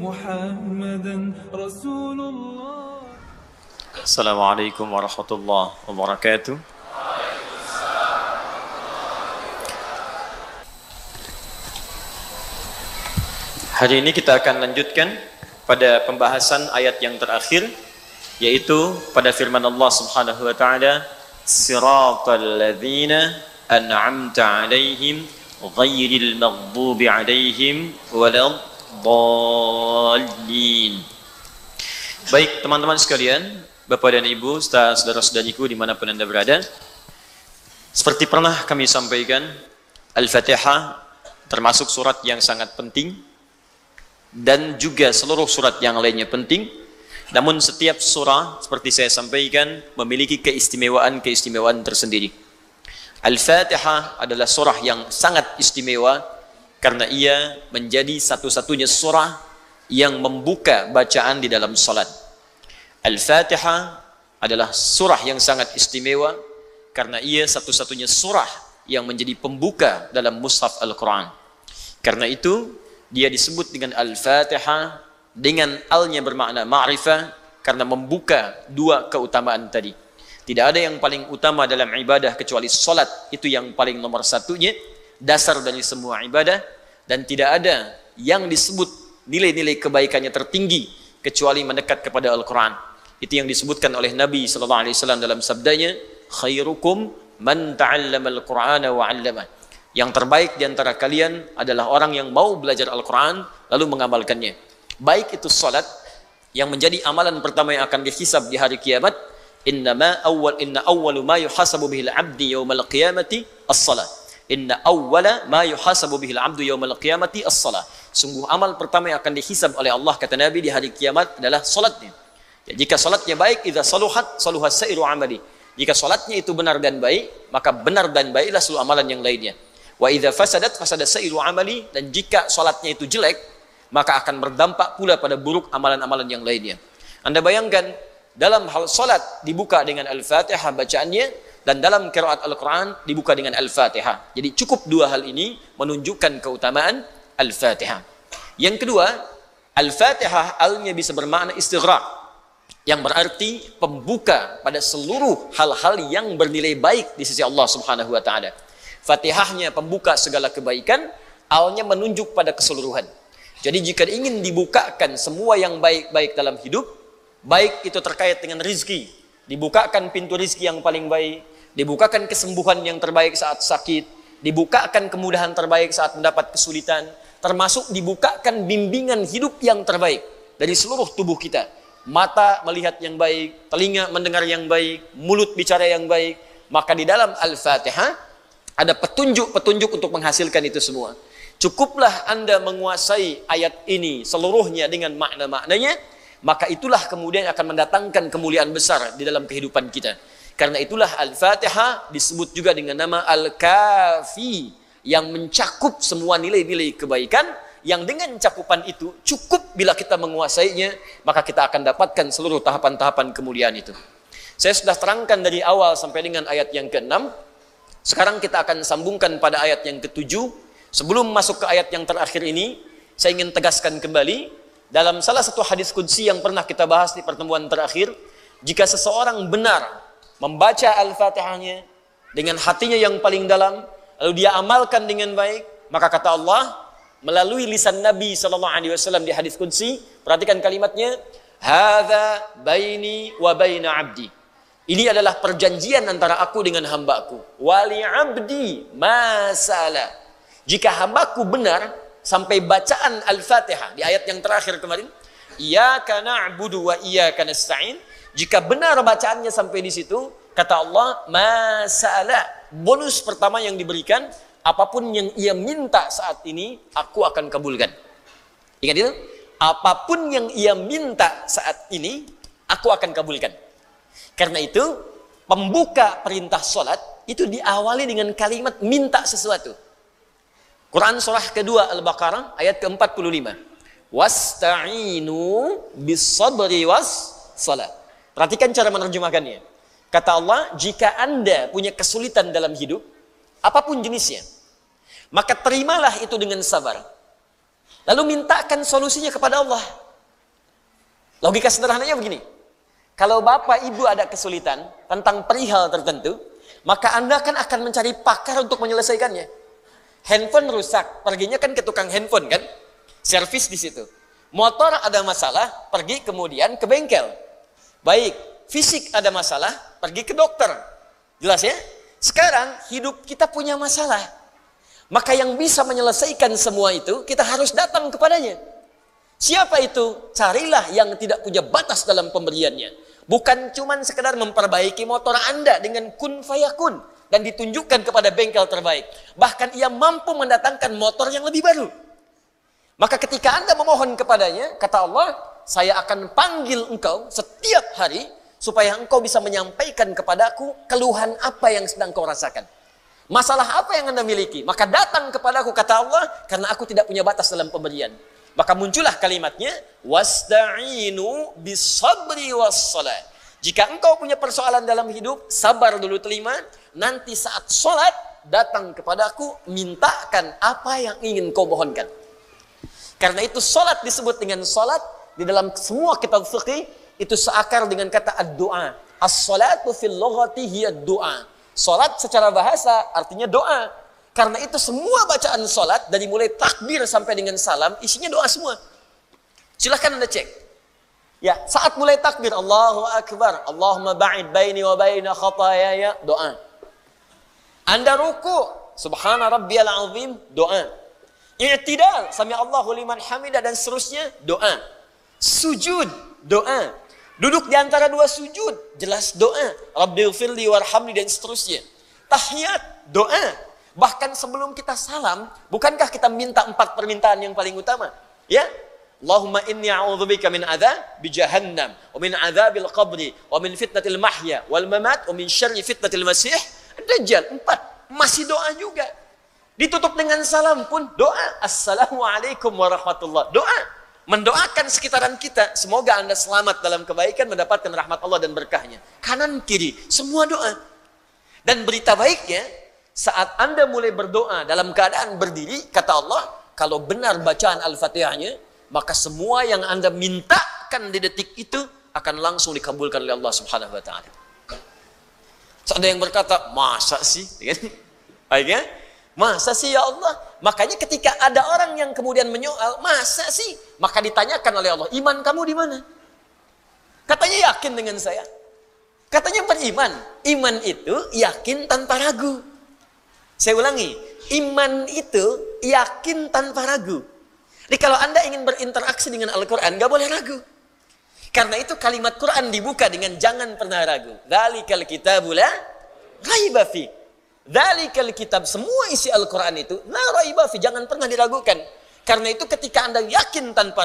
محمدا رسول الله. Assalamualaikum warahmatullahi wabarakatuh. Hari ini kita akan lanjutkan pada pembahasan ayat yang terakhir, yaitu pada firman Allah Subhanahu wa taala, siratal ladzina an'amta 'alaihim ghairil maghdubi 'alaihim waladdallin. Baik teman-teman sekalian, Bapak dan Ibu, saudara-saudariku dimanapun Anda berada, seperti pernah kami sampaikan, Al-Fatihah termasuk surat yang sangat penting, dan juga seluruh surat yang lainnya penting. Namun setiap surah, seperti saya sampaikan, memiliki keistimewaan tersendiri. Al-Fatihah adalah surah yang sangat istimewa karena ia menjadi satu-satunya surah yang membuka bacaan di dalam salat. Al-Fatihah adalah surah yang sangat istimewa karena ia satu-satunya surah yang menjadi pembuka dalam mushaf Al-Quran. Karena itu dia disebut dengan Al-Fatihah, dengan al-nya bermakna ma'rifah, karena membuka dua keutamaan tadi. Tidak ada yang paling utama dalam ibadah kecuali salat, itu yang paling nomor satunya, dasar dari semua ibadah, dan tidak ada yang disebut nilai-nilai kebaikannya tertinggi kecuali mendekat kepada Al-Quran. Itu yang disebutkan oleh Nabi SAW dalam sabdanya, khairukum man ta'allama al-Qur'ana wa 'allama. Yang terbaik di antara kalian adalah orang yang mau belajar Al-Quran lalu mengamalkannya. Baik itu salat yang menjadi amalan pertama yang akan dihisab di hari kiamat. Inna awwalu ma yuhasabu bihil abdi yawmal qiyamati as-salat. Inna awwala ma yuhasabu bihil abdu yawmal qiyamati as-salat. Sungguh amal pertama yang akan dihisab oleh Allah, kata Nabi, di hari kiamat adalah salatnya. Ya, jika salatnya baik, idza saluhat saluha sa'iru amali. Jika salatnya itu benar dan baik, maka benar dan baiklah seluruh amalan yang lainnya. Wa idza fasadat fasada sa'iru amali, dan jika salatnya itu jelek, maka akan berdampak pula pada buruk amalan-amalan yang lainnya. Anda bayangkan, dalam hal salat dibuka dengan Al-Fatihah bacaannya, dan dalam qiraat Al-Quran dibuka dengan Al-Fatihah. Jadi cukup dua hal ini menunjukkan keutamaan Al-Fatihah. Yang kedua, Al-Fatihah al-nya bisa bermakna istighraq, yang berarti pembuka pada seluruh hal-hal yang bernilai baik di sisi Allah Subhanahu wa taala. Fatihahnya pembuka segala kebaikan, al-nya menunjuk pada keseluruhan. Jadi jika ingin dibukakan semua yang baik-baik dalam hidup, baik itu terkait dengan rizki, dibukakan pintu rizki yang paling baik, dibukakan kesembuhan yang terbaik saat sakit, dibukakan kemudahan terbaik saat mendapat kesulitan, termasuk dibukakan bimbingan hidup yang terbaik dari seluruh tubuh kita. Mata melihat yang baik, telinga mendengar yang baik, mulut bicara yang baik. Maka di dalam Al-Fatihah ada petunjuk-petunjuk untuk menghasilkan itu semua. Cukuplah Anda menguasai ayat ini seluruhnya dengan makna-maknanya, maka itulah kemudian akan mendatangkan kemuliaan besar di dalam kehidupan kita. Karena itulah Al-Fatihah disebut juga dengan nama Al-Kafi, yang mencakup semua nilai-nilai kebaikan, yang dengan cakupan itu cukup bila kita menguasainya, maka kita akan dapatkan seluruh tahapan-tahapan kemuliaan itu. Saya sudah terangkan dari awal sampai dengan ayat yang ke-6. Sekarang kita akan sambungkan pada ayat yang ke-7. Sebelum masuk ke ayat yang terakhir ini, saya ingin tegaskan kembali, dalam salah satu hadis qudsi yang pernah kita bahas di pertemuan terakhir, jika seseorang benar membaca Al-Fatihahnya dengan hatinya yang paling dalam, lalu dia amalkan dengan baik, maka kata Allah melalui lisan Nabi SAW di hadis qudsi, perhatikan kalimatnya, hadza baini wa baina abdi. Ini adalah perjanjian antara aku dengan hambaku. Wali abdi masala. Jika hambaku benar sampai bacaan Al-Fatihah di ayat yang terakhir kemarin, iyyaka na'budu wa iyyaka nasta'in. Jika benar bacaannya sampai di situ, kata Allah, masala. Bonus pertama yang diberikan, apapun yang ia minta saat ini, aku akan kabulkan. Ingat itu? Apapun yang ia minta saat ini, aku akan kabulkan. Karena itu, pembuka perintah sholat itu diawali dengan kalimat minta sesuatu. Quran surah kedua Al-Baqarah ayat ke-45. Wasta'inu bis-sabri was-salat. Perhatikan cara menerjemahkannya. Kata Allah, jika Anda punya kesulitan dalam hidup, apapun jenisnya, maka terimalah itu dengan sabar. Lalu mintakan solusinya kepada Allah. Logika sederhananya begini. Kalau bapak ibu ada kesulitan tentang perihal tertentu, maka Anda kan akan mencari pakar untuk menyelesaikannya. Handphone rusak, perginya kan ke tukang handphone kan? Servis di situ. Motor ada masalah, pergi kemudian ke bengkel. Baik, fisik ada masalah, pergi ke dokter. Jelas ya? Sekarang hidup kita punya masalah. Maka yang bisa menyelesaikan semua itu, kita harus datang kepadanya. Siapa itu? Carilah yang tidak punya batas dalam pemberiannya. Bukan cuma sekedar memperbaiki motor Anda dengan kun fayakun dan ditunjukkan kepada bengkel terbaik. Bahkan ia mampu mendatangkan motor yang lebih baru. Maka ketika Anda memohon kepadanya, kata Allah, saya akan panggil engkau setiap hari supaya engkau bisa menyampaikan kepadaku keluhan apa yang sedang kau rasakan. Masalah apa yang Anda miliki? Maka datang kepadaku, kata Allah, karena aku tidak punya batas dalam pemberian. Maka muncullah kalimatnya, wasta'inu bisabri wassalat. Jika engkau punya persoalan dalam hidup, sabar dulu terima. Nanti saat sholat, datang kepadaku, mintakan apa yang ingin kau mohonkan. Karena itu sholat disebut dengan sholat. Di dalam semua kitab fiqih, itu seakar dengan kata ad-du'a. As-salatu fil lughati hiya ad-du'a. Sholat secara bahasa artinya doa. Karena itu semua bacaan sholat dari mulai takbir sampai dengan salam isinya doa semua. Silahkan Anda cek. Ya, saat mulai takbir Allahu Akbar, Allahumma ba'id baini wa baina khatayaya, doa. Anda ruku, subhana rabbiyal azim, doa. I'tidal, sami Allahu liman hamidah dan seterusnya, doa. Sujud, doa. Duduk di antara dua sujud, jelas doa. Rabbighfirli warhamni dan seterusnya. Tahiyat, doa. Bahkan sebelum kita salam, bukankah kita minta 4 permintaan yang paling utama? Ya, Allahumma inni a'udzubika min adzabi jahannam, wa min adzabil qabri, wa min fitnatil mahya wal mamat, wa min syarri fitnatil masih dajjal. 4, masih doa juga. Ditutup dengan salam pun doa. Assalamualaikum warahmatullahi, doa. Mendoakan sekitaran kita, semoga Anda selamat dalam kebaikan, mendapatkan rahmat Allah dan berkahnya. Kanan kiri, semua doa. Dan berita baiknya, saat Anda mulai berdoa dalam keadaan berdiri, kata Allah, kalau benar bacaan Al-Fatihahnya, maka semua yang Anda mintakan di detik itu akan langsung dikabulkan oleh Allah Subhanahu wa taala. Ada yang berkata, masa sih? Akhirnya, masa sih ya Allah? Makanya ketika ada orang yang kemudian menyoal, masa sih? Maka ditanyakan oleh Allah, iman kamu di mana? Katanya yakin dengan saya. Katanya beriman. Iman itu yakin tanpa ragu. Saya ulangi, iman itu yakin tanpa ragu. Jadi kalau Anda ingin berinteraksi dengan Al-Quran, gak boleh ragu. Karena itu kalimat Quran dibuka dengan jangan pernah ragu. Dzalikal kitabu la raiba fi. Dzalikal kitab, semua isi Al-Quran itu la raiba fi, jangan pernah diragukan. Karena itu ketika Anda yakin tanpa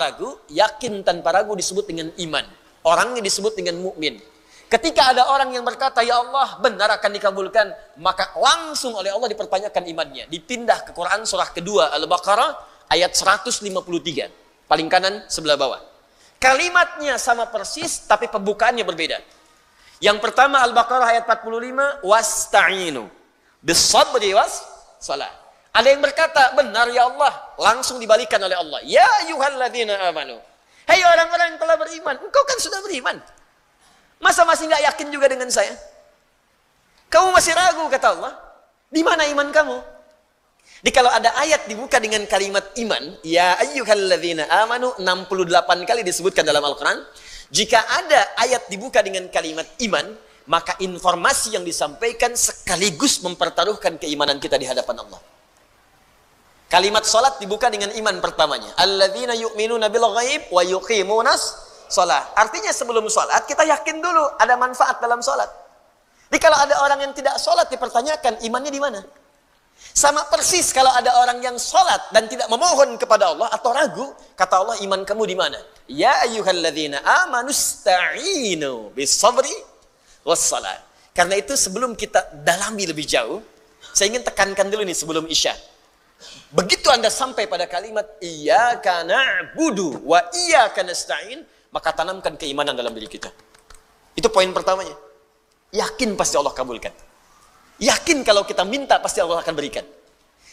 ragu disebut dengan iman. Orangnya disebut dengan mukmin. Ketika ada orang yang berkata, ya Allah benar akan dikabulkan, maka langsung oleh Allah dipertanyakan imannya. Dipindah ke Quran surah kedua Al-Baqarah ayat 153. Paling kanan sebelah bawah. Kalimatnya sama persis tapi pembukaannya berbeda. Yang pertama Al-Baqarah ayat 45, wasta'inu bisabri was salat. Ada yang berkata, benar ya Allah, langsung dibalikan oleh Allah. Ya ayyuhalladzina amanu. Hei orang-orang yang telah beriman, engkau kan sudah beriman. Masa masih nggak yakin juga dengan saya? Kamu masih ragu, kata Allah. Di mana iman kamu? Jadi kalau ada ayat dibuka dengan kalimat iman, ya ayyuhalladzina amanu, 68 kali disebutkan dalam Al-Quran. Jika ada ayat dibuka dengan kalimat iman, maka informasi yang disampaikan sekaligus mempertaruhkan keimanan kita di hadapan Allah. Kalimat salat dibuka dengan iman pertamanya. Alladzina yu'minuna bil ghaib wa yuqimunas shalah. Artinya sebelum salat kita yakin dulu ada manfaat dalam salat. Jadi kalau ada orang yang tidak salat dipertanyakan imannya di mana? Sama persis kalau ada orang yang salat dan tidak memohon kepada Allah atau ragu, kata Allah, iman kamu di mana? Ya ayyuhalladzina amanu sta'inu bis sabri wassalat. Karena itu sebelum kita dalami lebih jauh, saya ingin tekankan dulu nih sebelum Isya. Begitu Anda sampai pada kalimat iyyaka na'budu wa iyyaka nasta'in, maka tanamkan keimanan dalam diri kita. Itu poin pertamanya. Yakin pasti Allah kabulkan. Yakin kalau kita minta pasti Allah akan berikan.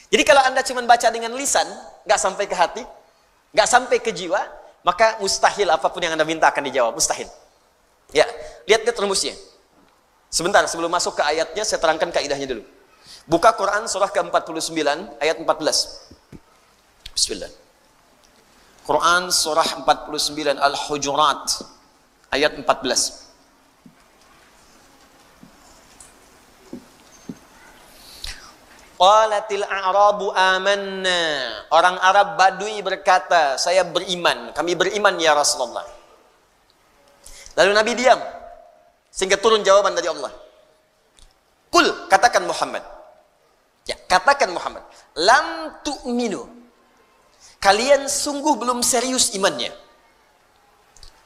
Jadi kalau Anda cuma baca dengan lisan, nggak sampai ke hati, nggak sampai ke jiwa, maka mustahil apapun yang Anda minta akan dijawab, mustahil. Ya, lihat rumusnya. Sebentar, sebelum masuk ke ayatnya, saya terangkan kaidahnya dulu. Buka Quran surah ke-49 ayat 14. Bismillah. Quran surah 49 Al-Hujurat ayat 14. Qalatil a'rabu amanna. Orang Arab Badui berkata, saya beriman, kami beriman ya Rasulullah. Lalu Nabi diam sehingga turun jawaban dari Allah. Qul, katakan Muhammad. Ya, katakan Muhammad, lam tu'minu. Kalian sungguh belum serius imannya.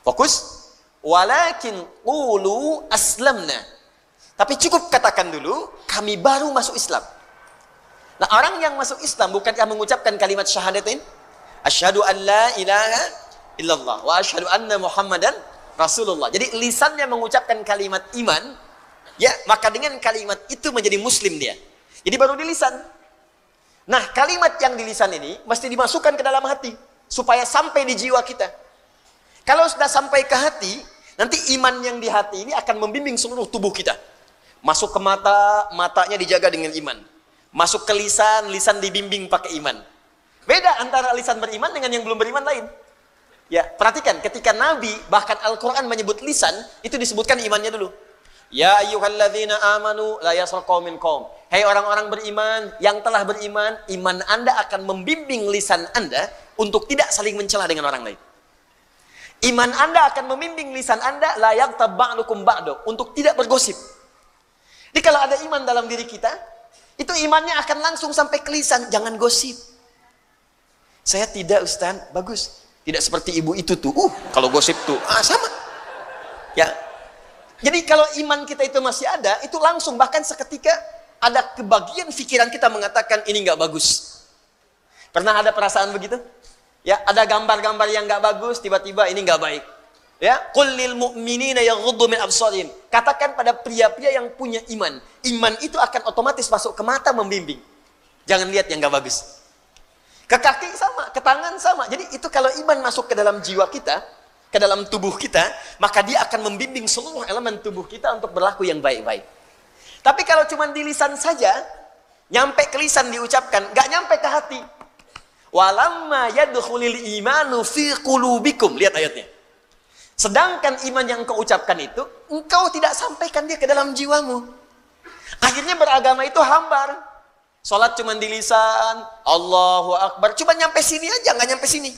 Fokus. Walakin qulu aslamna. Tapi cukup katakan dulu, kami baru masuk Islam. Nah, orang yang masuk Islam bukankah mengucapkan kalimat syahadatain? Asyhadu an la ilaha illallah wa asyhadu anna Muhammadan Rasulullah. Jadi lisannya mengucapkan kalimat iman, ya, maka dengan kalimat itu menjadi muslim dia. Jadi baru di lisan. Nah, kalimat yang di lisan ini mesti dimasukkan ke dalam hati supaya sampai di jiwa kita. Kalau sudah sampai ke hati, nanti iman yang di hati ini akan membimbing seluruh tubuh kita. Masuk ke mata, matanya dijaga dengan iman. Masuk ke lisan, lisan dibimbing pakai iman. Beda antara lisan beriman dengan yang belum beriman lain. Ya, perhatikan ketika Nabi bahkan Al-Quran menyebut lisan, itu disebutkan imannya dulu. Ya ayyuhalladzina amanu la yaskhar qaumin qaum. Hai orang-orang beriman yang telah beriman, iman Anda akan membimbing lisan Anda untuk tidak saling mencela dengan orang lain. Iman Anda akan membimbing lisan Anda la yaghtab ba'dukum ba'du, untuk tidak bergosip. Jadi kalau ada iman dalam diri kita, itu imannya akan langsung sampai ke lisan, jangan gosip. Saya tidak, Ustaz, bagus. Tidak seperti ibu itu tuh. Kalau gosip tuh, sama. Ya. Jadi kalau iman kita itu masih ada, itu langsung bahkan seketika ada kebagian pikiran kita mengatakan ini nggak bagus. Pernah ada perasaan begitu? Ya, ada gambar-gambar yang nggak bagus, tiba-tiba ini nggak baik. Ya, qul lil mu'minina yaghuddu min absarihim. Katakan pada pria-pria yang punya iman, iman itu akan otomatis masuk ke mata membimbing. Jangan lihat yang nggak bagus. Ke kaki sama, ke tangan sama. Jadi itu kalau iman masuk ke dalam jiwa kita, ke dalam tubuh kita, maka dia akan membimbing seluruh elemen tubuh kita untuk berlaku yang baik-baik. Tapi kalau cuma di lisan saja, nyampe ke lisan diucapkan, nggak nyampe ke hati. Walamma yadkhulul imanu fi qulubikum. Lihat ayatnya. Sedangkan iman yang kau ucapkan itu, engkau tidak sampaikan dia ke dalam jiwamu. Akhirnya beragama itu hambar. Salat cuma di lisan, Allahu Akbar, cuma nyampe sini aja, nggak nyampe sini.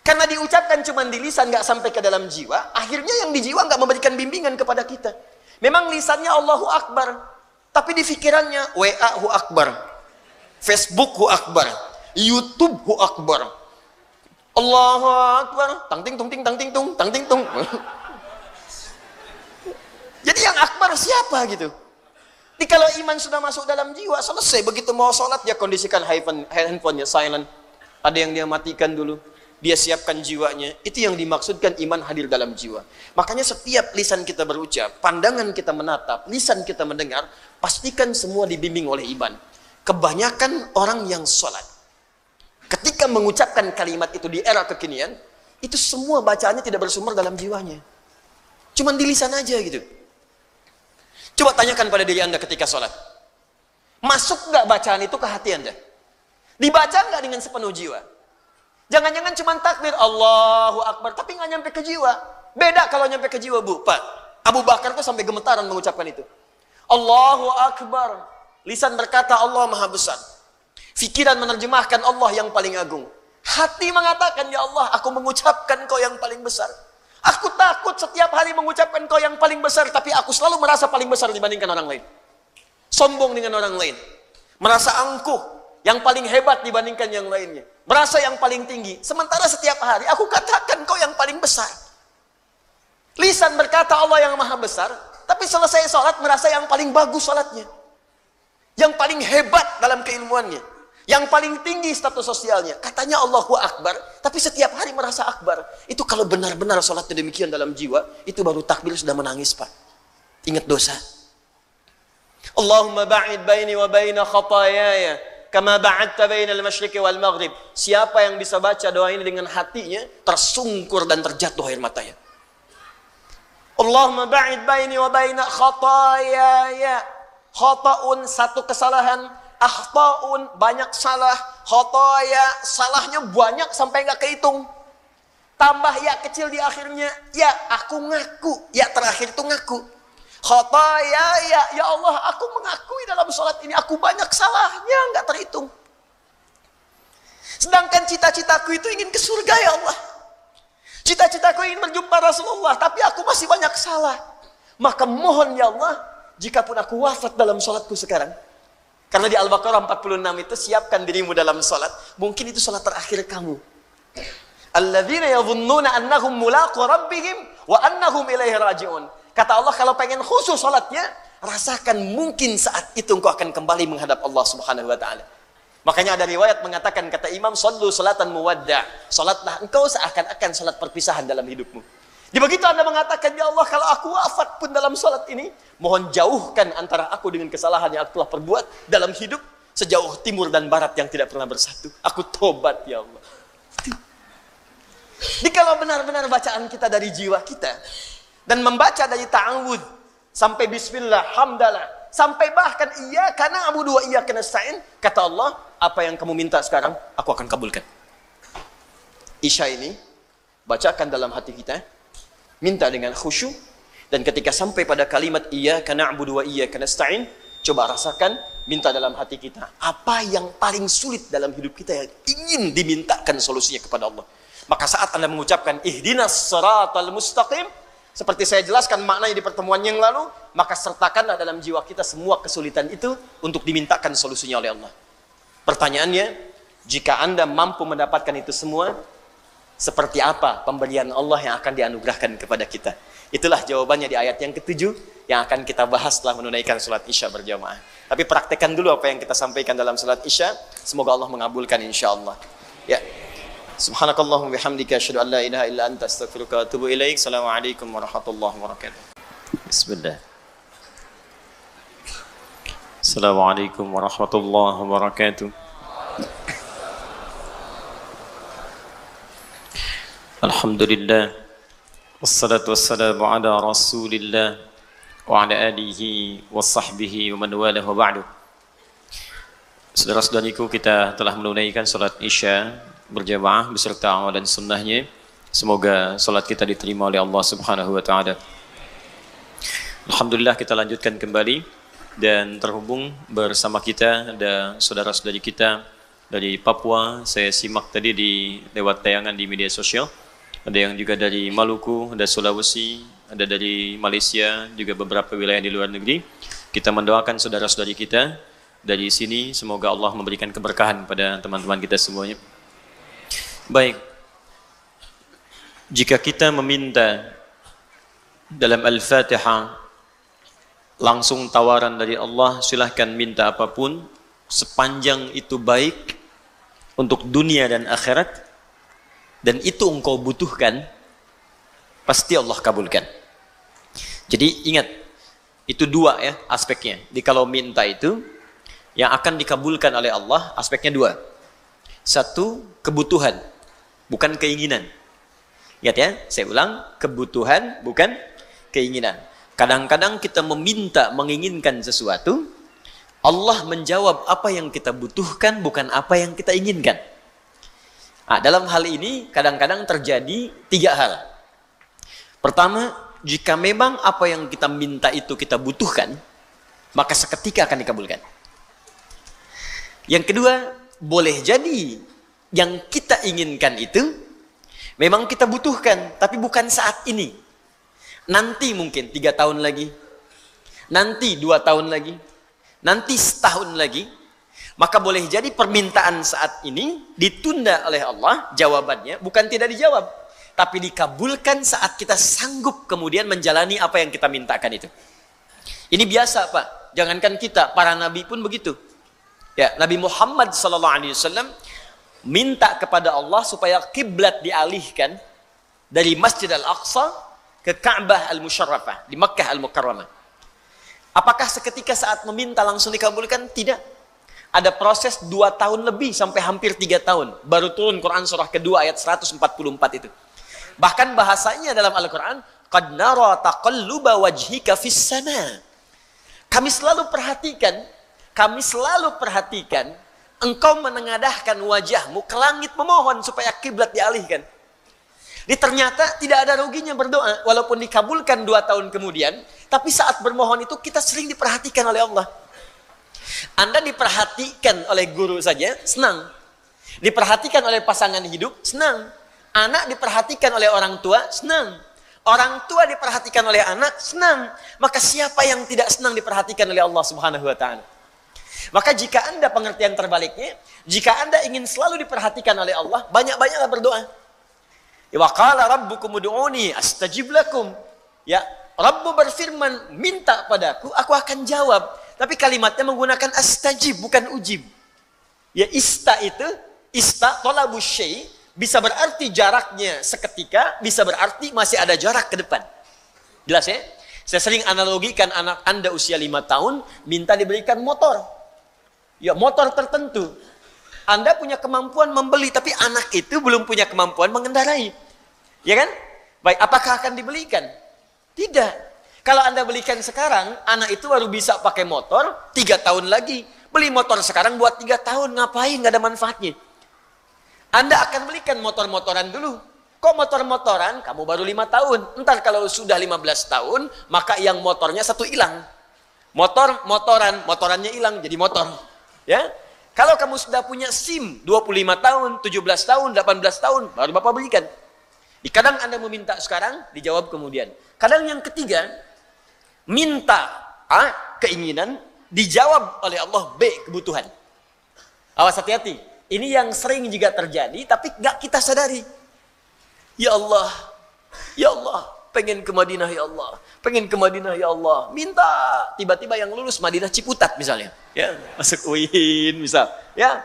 Karena diucapkan cuma di lisan, nggak sampai ke dalam jiwa, akhirnya yang di jiwa nggak memberikan bimbingan kepada kita. Memang lisannya Allahu Akbar, tapi di pikirannya WA hu Akbar, Facebook hu Akbar, YouTube hu Akbar. Allahu Akbar, tang ting tung ting tang ting tung tang ting tung. Jadi yang akbar siapa gitu? Jadi kalau iman sudah masuk dalam jiwa, selesai. Begitu mau sholat, dia kondisikan handphonenya silent. Ada yang dia matikan dulu. Dia siapkan jiwanya. Itu yang dimaksudkan iman hadir dalam jiwa. Makanya setiap lisan kita berucap, pandangan kita menatap, lisan kita mendengar, pastikan semua dibimbing oleh iman. Kebanyakan orang yang sholat, ketika mengucapkan kalimat itu di era kekinian, itu semua bacaannya tidak bersumber dalam jiwanya. Cuman di lisan aja gitu. Coba tanyakan pada diri Anda ketika sholat. Masuk nggak bacaan itu ke hati Anda? Dibaca nggak dengan sepenuh jiwa? Jangan-jangan cuma takbir Allahu Akbar, tapi nggak nyampe ke jiwa. Beda kalau nyampe ke jiwa, Bu. Pak, Abu Bakar tuh sampai gemetaran mengucapkan itu. Allahu Akbar. Lisan berkata Allah Maha Besar. Fikiran menerjemahkan Allah yang paling agung. Hati mengatakan, ya Allah, aku mengucapkan Kau yang paling besar. Aku takut setiap hari mengucapkan Kau yang paling besar, tapi aku selalu merasa paling besar dibandingkan orang lain. Sombong dengan orang lain. Merasa angkuh, yang paling hebat dibandingkan yang lainnya. Merasa yang paling tinggi. Sementara setiap hari aku katakan Kau yang paling besar. Lisan berkata Allah yang Maha Besar, tapi selesai sholat merasa yang paling bagus sholatnya. Yang paling hebat dalam keilmuannya. Yang paling tinggi status sosialnya. Katanya Allahu Akbar, tapi setiap hari merasa akbar. Itu kalau benar-benar sholatnya demikian dalam jiwa, itu baru takbir sudah menangis, Pak. Ingat dosa. Allahumma ba'id baini wa baina khatayaya kama ba'adta bainal masyriqi wal maghrib. Siapa yang bisa baca doa ini dengan hatinya, tersungkur dan terjatuh air matanya. Allahumma ba'id baini wa baina khataaya. Khata'un satu kesalahan, akhta'un banyak salah, khataaya salahnya banyak sampai enggak kehitung. Tambah ya kecil di akhirnya, ya aku ngaku, ya terakhir itu ngaku. Khataaya ya Allah, aku mengakui dalam sholat ini aku banyak salahnya enggak terhitung. Sedangkan cita-citaku itu ingin ke surga ya Allah. Cita-citaku ingin berjumpa Rasulullah, tapi aku masih banyak salah. Maka mohon ya Allah, jikapun aku wafat dalam sholatku sekarang. Karena di Al-Baqarah 46 itu, siapkan dirimu dalam sholat. Mungkin itu sholat terakhir kamu. Alladzina yadhunnuna annahum mulaqu rabbihim wa annahum ilaihi raji'un. Kata Allah, kalau pengen khusyuk sholatnya, rasakan mungkin saat itu engkau akan kembali menghadap Allah Subhanahu wa taala. Makanya ada riwayat mengatakan, kata Imam, sallu salatan muwadda'. Salatlah engkau seakan-akan salat perpisahan dalam hidupmu. Di begitu Anda mengatakan, ya Allah, kalau aku wafat pun dalam salat ini, mohon jauhkan antara aku dengan kesalahan yang aku telah perbuat dalam hidup, sejauh timur dan barat yang tidak pernah bersatu. Aku tobat ya Allah. Jadi kalau benar-benar bacaan kita dari jiwa kita, dan membaca dari ta'awud sampai bismillah, hamdalah, sampai bahkan iyyaka na'budu wa iyyaka nasta'in, kata Allah, apa yang kamu minta sekarang aku akan kabulkan. Isya ini bacakan dalam hati kita, minta dengan khusyuk, dan ketika sampai pada kalimat iyyaka na'budu wa iyyaka nasta'in, coba rasakan, minta dalam hati kita apa yang paling sulit dalam hidup kita yang ingin dimintakan solusinya kepada Allah. Maka saat Anda mengucapkan ihdinas siratal mustaqim, seperti saya jelaskan maknanya di pertemuan yang lalu, maka sertakanlah dalam jiwa kita semua kesulitan itu untuk dimintakan solusinya oleh Allah. Pertanyaannya, jika Anda mampu mendapatkan itu semua, seperti apa pemberian Allah yang akan dianugerahkan kepada kita? Itulah jawabannya di ayat yang ke-7 yang akan kita bahas setelah menunaikan salat Isya berjamaah. Tapi praktekkan dulu apa yang kita sampaikan dalam salat Isya. Semoga Allah mengabulkan insyaallah. Ya. Subhanakallahumma bihamdika asyhadu an la ilaha illa anta astaghfiruka wa atubu ilaik. Assalamualaikum warahmatullahi wabarakatuh. Bismillah. Assalamualaikum warahmatullahi wabarakatuh. Alhamdulillah. Wassalatu wassalamu ala Rasulillah wa ala alihi wa sahbihi wa man walah wa ba'du. Saudara-saudariku, kita telah menunaikan salat Isya berjamaah beserta amal dan sunnahnya. Semoga salat kita diterima oleh Allah Subhanahu wa taala. Alhamdulillah, kita lanjutkan kembali dan terhubung bersama kita ada saudara-saudari kita dari Papua. Saya simak tadi di lewat tayangan di media sosial. Ada yang juga dari Maluku, ada Sulawesi, ada dari Malaysia, juga beberapa wilayah di luar negeri. Kita mendoakan saudara-saudari kita dari sini, semoga Allah memberikan keberkahan pada teman-teman kita semuanya. Baik, jika kita meminta dalam Al-Fatihah langsung tawaran dari Allah, silahkan minta apapun sepanjang itu baik untuk dunia dan akhirat, dan itu engkau butuhkan, pasti Allah kabulkan. Jadi ingat, itu dua ya aspeknya. Jadi kalau minta itu yang akan dikabulkan oleh Allah, aspeknya dua. Satu, kebutuhan, bukan keinginan. Ingat ya, saya ulang, kebutuhan bukan keinginan. Kadang-kadang kita meminta, menginginkan sesuatu, Allah menjawab apa yang kita butuhkan, bukan apa yang kita inginkan. Nah, dalam hal ini kadang-kadang terjadi tiga hal. Pertama, jika memang apa yang kita minta itu kita butuhkan, maka seketika akan dikabulkan. Yang kedua, boleh jadi yang kita inginkan itu memang kita butuhkan, tapi bukan saat ini. Nanti mungkin 3 tahun lagi, nanti 2 tahun lagi, nanti setahun lagi. Maka boleh jadi permintaan saat ini ditunda oleh Allah, jawabannya bukan tidak dijawab, tapi dikabulkan saat kita sanggup kemudian menjalani apa yang kita mintakan itu. Ini biasa Pak, jangankan kita, para nabi pun begitu. Ya, Nabi Muhammad SAW minta kepada Allah supaya kiblat dialihkan dari Masjid Al-Aqsa ke Ka'bah Al-Musharrafah di Makkah Al-Mukarramah. Apakah seketika saat meminta langsung dikabulkan? Tidak. Ada proses 2 tahun lebih sampai hampir 3 tahun. Baru turun Quran surah kedua ayat 144 itu. Bahkan bahasanya dalam Al-Quran, Qad nara taqalluba wajhika fis sama. Kami selalu perhatikan, engkau menengadahkan wajahmu ke langit memohon supaya kiblat dialihkan. Ternyata tidak ada ruginya berdoa, walaupun dikabulkan 2 tahun kemudian, tapi saat bermohon itu kita sering diperhatikan oleh Allah. Anda diperhatikan oleh guru saja, senang. Diperhatikan oleh pasangan hidup, senang. Anak diperhatikan oleh orang tua, senang. Orang tua diperhatikan oleh anak, senang. Maka siapa yang tidak senang diperhatikan oleh Allah Subhanahu wa ta'ala? Maka jika Anda pengertian terbaliknya, jika Anda ingin selalu diperhatikan oleh Allah, banyak-banyaklah berdoa. Wa qala rabbukum ud'uni astajib lakum. Ya, Rabbu berfirman, minta padaku, aku akan jawab. Tapi kalimatnya menggunakan astajib, bukan ujib. Ya, ista tolabus syai, bisa berarti jaraknya seketika, bisa berarti masih ada jarak ke depan. Jelas ya? Saya sering analogikan anak Anda usia 5 tahun, minta diberikan motor. Ya, motor tertentu. Anda punya kemampuan membeli, tapi anak itu belum punya kemampuan mengendarai. Ya kan? Baik, apakah akan dibelikan? Tidak. Kalau Anda belikan sekarang, anak itu baru bisa pakai motor 3 tahun lagi. Beli motor sekarang buat 3 tahun, ngapain? Nggak ada manfaatnya. Anda akan belikan motor-motoran dulu. Kok motor-motoran? Kamu baru 5 tahun. Entar kalau sudah 15 tahun, maka yang motornya satu hilang. Motorannya hilang jadi motor. Ya. Kalau kamu sudah punya SIM 25 tahun, 17 tahun, 18 tahun, baru Bapak belikan. Kadang Anda meminta sekarang, dijawab kemudian. Kadang yang ketiga, minta A, keinginan, dijawab oleh Allah B, kebutuhan. Awas hati-hati. Ini yang sering juga terjadi, tapi nggak kita sadari. Ya Allah, pengen ke Madinah ya Allah, pengen ke Madinah ya Allah. Minta, tiba-tiba yang lulus Madinah Ciputat misalnya, ya masuk UIN misal, ya.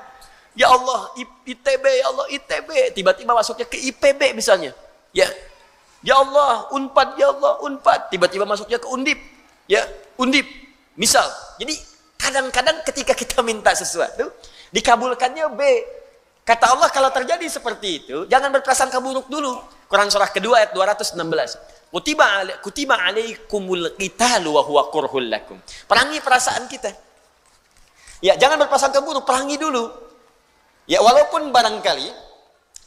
Ya Allah, ITB ya Allah, ITB, tiba-tiba masuknya ke IPB misalnya, ya. Ya Allah, Unpad ya Allah, Unpad, tiba-tiba masuknya ke Undip, ya Undip, misal. Jadi kadang-kadang ketika kita minta sesuatu, dikabulkannya B. Kata Allah, kalau terjadi seperti itu, jangan berprasangka buruk dulu. Quran surah kedua ayat 216. Kutiba alaikumul qitalu wa huwa kurhul lakum. Perangi perasaan kita. Ya, jangan berprasangka buruk, perangi dulu. Ya, walaupun barangkali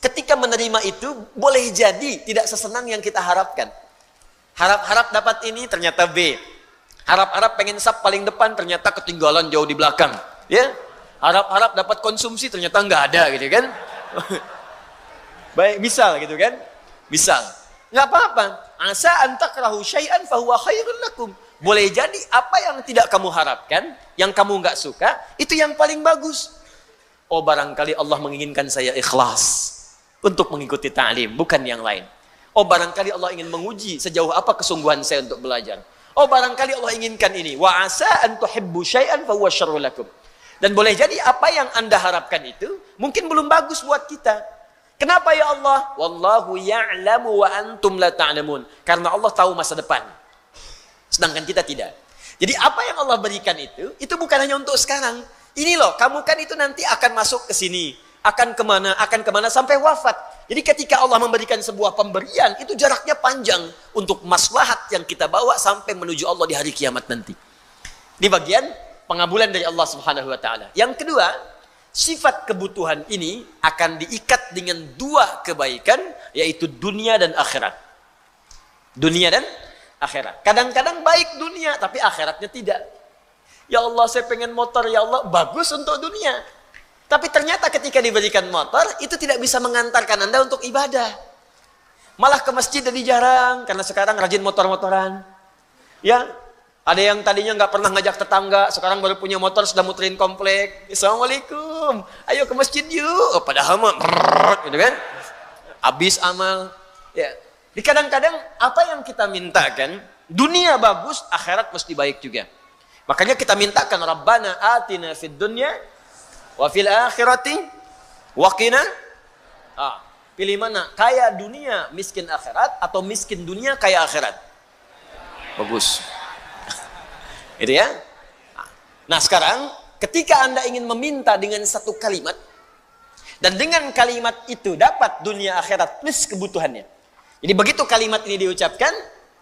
ketika menerima itu boleh jadi tidak sesenang yang kita harapkan. Harap-harap dapat ini, ternyata B. Harap-harap pengen sap paling depan, ternyata ketinggalan jauh di belakang. Ya. Harap-harap dapat konsumsi, ternyata nggak ada gitu kan. Baik, misal gitu kan. Misal. Nggak apa-apa. Asa antakrahu syai'an fahuwa khairun lakum. Boleh jadi apa yang tidak kamu harapkan, yang kamu nggak suka, itu yang paling bagus. Oh, barangkali Allah menginginkan saya ikhlas untuk mengikuti ta'lim, bukan yang lain. Oh, barangkali Allah ingin menguji sejauh apa kesungguhan saya untuk belajar. Oh, barangkali Allah inginkan ini. Wa asa an tuhibbu syai'an fahuwa syarrul lakum. Dan boleh jadi apa yang Anda harapkan itu mungkin belum bagus buat kita. Kenapa ya Allah? Wallahu ya'lamu wa antum la ta'lamun. Karena Allah tahu masa depan. Sedangkan kita tidak. Jadi apa yang Allah berikan itu bukan hanya untuk sekarang. Ini loh, kamu kan itu nanti akan masuk ke sini. Akan kemana sampai wafat. Jadi ketika Allah memberikan sebuah pemberian, itu jaraknya panjang untuk maslahat yang kita bawa sampai menuju Allah di hari kiamat nanti. Di bagian pengabulan dari Allah Subhanahu wa ta'ala. Yang kedua, sifat kebutuhan ini akan diikat dengan 2 kebaikan, yaitu dunia dan akhirat. Dunia dan akhirat. Kadang-kadang baik dunia, tapi akhiratnya tidak. Ya Allah, saya pengen motor, ya Allah, bagus untuk dunia. Tapi ternyata ketika diberikan motor, itu tidak bisa mengantarkan Anda untuk ibadah. Malah ke masjid jadi jarang, karena sekarang rajin motor-motoran. Ya, ada yang tadinya nggak pernah ngajak tetangga, sekarang baru punya motor, sudah muterin komplek. Assalamualaikum, ayo ke masjid yuk. Oh, padahal mah, gitu kan? Habis amal. Ya. Di kadang-kadang apa yang kita mintakan, dunia bagus, akhirat mesti baik juga. Makanya kita mintakan, Rabbana atina fid dunya wa fil akhirati wa qina. Pilih mana? Kaya dunia, miskin akhirat, atau miskin dunia, kaya akhirat? Bagus. Itu ya. Nah sekarang ketika Anda ingin meminta dengan satu kalimat, dan dengan kalimat itu dapat dunia akhirat plus kebutuhannya. Jadi begitu kalimat ini diucapkan,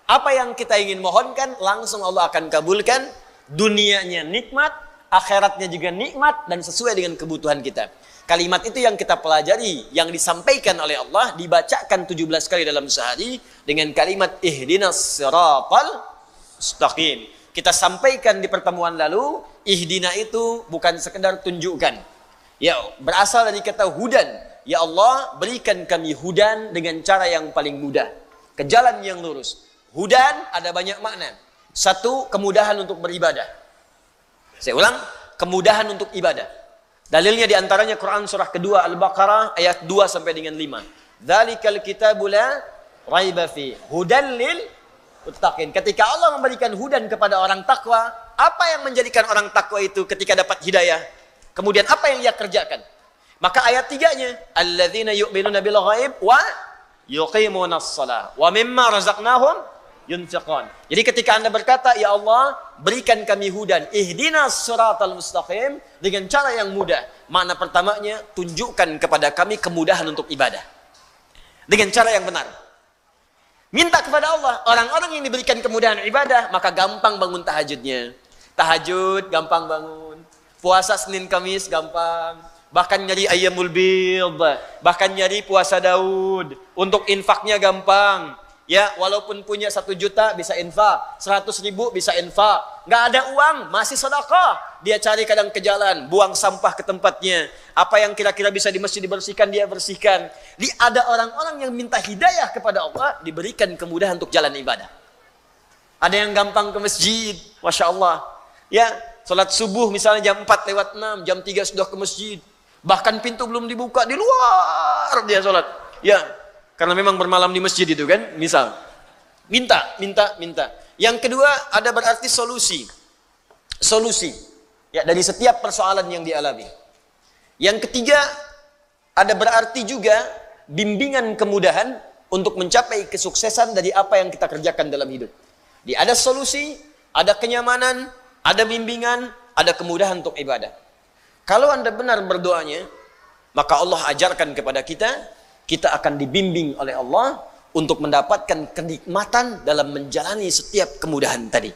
apa yang kita ingin mohonkan, langsung Allah akan kabulkan. Dunianya nikmat, akhiratnya juga nikmat, dan sesuai dengan kebutuhan kita. Kalimat itu yang kita pelajari, yang disampaikan oleh Allah, dibacakan 17 kali dalam sehari, dengan kalimat ihdinas siratal mustaqim. Kita sampaikan di pertemuan lalu, ihdina itu bukan sekedar tunjukkan. Ya, berasal dari kata hudan. Ya Allah, berikan kami hudan dengan cara yang paling mudah, ke jalan yang lurus. Hudan ada banyak makna. Satu, kemudahan untuk beribadah. Saya ulang, kemudahan untuk ibadah. Dalilnya diantaranya Quran surah kedua Al-Baqarah ayat 2 sampai dengan 5. Dzalikal kitabu la raiba fi hudan lil muttaqin. Ketika Allah memberikan hudan kepada orang takwa, apa yang menjadikan orang takwa itu ketika dapat hidayah? Kemudian apa yang dia kerjakan? Maka ayat 3-nya, alladzina yu'minuna bil ghaib wa yuqimunas shalah wa mimma razaqnahum yunfiqun. Jadi ketika Anda berkata, ya Allah, berikan kami hudan, ihdinas siratal mustaqim, dengan cara yang mudah. Makna pertamanya, tunjukkan kepada kami kemudahan untuk ibadah dengan cara yang benar. Minta kepada Allah. Orang-orang yang diberikan kemudahan ibadah, maka gampang bangun tahajudnya. Tahajud gampang bangun. Puasa Senin Kamis gampang. Bahkan nyari ayyamul bid, bahkan nyari puasa Daud. Untuk infaknya gampang. Ya, walaupun punya 1 juta bisa infak, 100.000 bisa infak. Nggak ada uang, masih sedekah. Dia cari kadang ke jalan, buang sampah ke tempatnya. Apa yang kira-kira bisa di masjid dibersihkan, dia bersihkan. Ada orang-orang yang minta hidayah kepada Allah, diberikan kemudahan untuk jalan ibadah. Ada yang gampang ke masjid, Masya Allah. Ya, sholat subuh misalnya jam 4 lewat 6, jam 3 sudah ke masjid. Bahkan pintu belum dibuka, di luar dia sholat. Ya, karena memang bermalam di masjid itu kan, misal. Minta. Yang kedua, ada berarti solusi. Solusi. Ya, dari setiap persoalan yang dialami. Yang ketiga, ada berarti juga bimbingan kemudahan untuk mencapai kesuksesan dari apa yang kita kerjakan dalam hidup. Jadi ada solusi, ada kenyamanan, ada bimbingan, ada kemudahan untuk ibadah. Kalau Anda benar berdoanya, maka Allah ajarkan kepada kita, kita akan dibimbing oleh Allah untuk mendapatkan kenikmatan dalam menjalani setiap kemudahan tadi.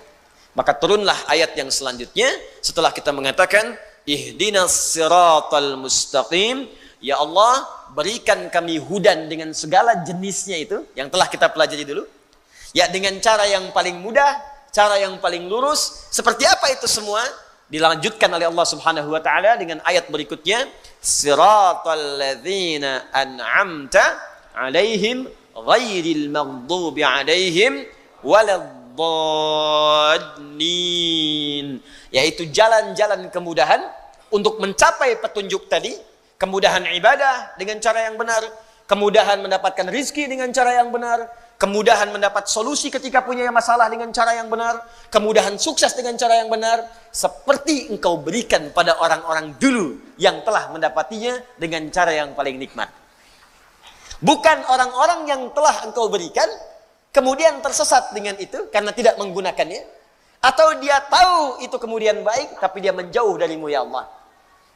Maka turunlah ayat yang selanjutnya setelah kita mengatakan ihdinas siratal mustaqim, ya Allah, berikan kami hudan dengan segala jenisnya itu yang telah kita pelajari dulu. Ya, dengan cara yang paling mudah, cara yang paling lurus. Seperti apa itu semua? Dilanjutkan oleh Allah Subhanahu wa taala dengan ayat berikutnya, siratal ladzina an'amta 'alaihim ghairil maghdubi 'alaihim waladdallin. Yaitu jalan-jalan kemudahan untuk mencapai petunjuk tadi, kemudahan ibadah dengan cara yang benar, kemudahan mendapatkan rizki dengan cara yang benar, kemudahan mendapat solusi ketika punya masalah dengan cara yang benar, kemudahan sukses dengan cara yang benar, seperti engkau berikan pada orang-orang dulu yang telah mendapatinya dengan cara yang paling nikmat. Bukan orang-orang yang telah engkau berikan, kemudian tersesat dengan itu karena tidak menggunakannya, atau dia tahu itu kemudian baik, tapi dia menjauh darimu ya Allah.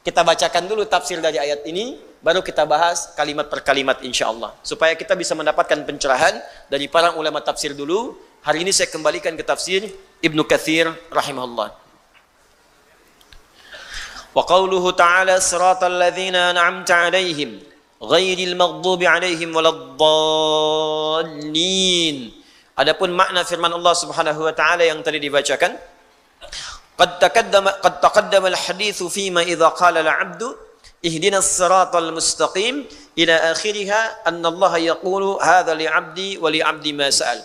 Kita bacakan dulu tafsir dari ayat ini, baru kita bahas kalimat per kalimat insyaAllah. Supaya kita bisa mendapatkan pencerahan dari para ulama tafsir dulu. Hari ini saya kembalikan ke tafsir Ibnu Katsir rahimahullah. Wa qawluhu ta'ala siratal ladzina an'amta 'alaihim ghairil maghdubi 'alaihim waladdallin. Adapun makna firman Allah Subhanahu wa taala yang tadi dibacakan, قد تقدم الحديث فيما إذا قال العبد اهدنا الصراط المستقيم إلى آخرها أن الله يقول هذا لعبدي ولعبدي ما سأل.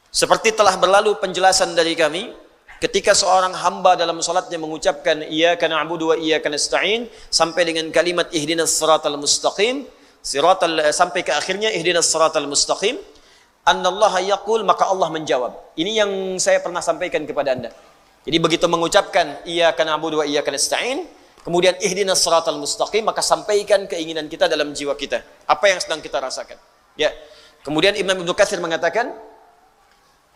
Seperti telah berlalu penjelasan dari kami ketika seorang hamba dalam salatnya mengucapkan iyyaka na'budu wa iyyaka nasta'in sampai dengan kalimat ihdinas siratal mustaqim, sampai ke akhirnya ihdinas siratal mustaqim, annallaha yaqul, maka Allah menjawab. Ini yang saya pernah sampaikan kepada Anda. Jadi begitu mengucapkan iyyaka na'budu wa iyyaka nasta'in, kemudian ihdinas siratal mustaqim, maka sampaikan keinginan kita dalam jiwa kita. Apa yang sedang kita rasakan. Ya. Kemudian Imam Ibnu Katsir mengatakan,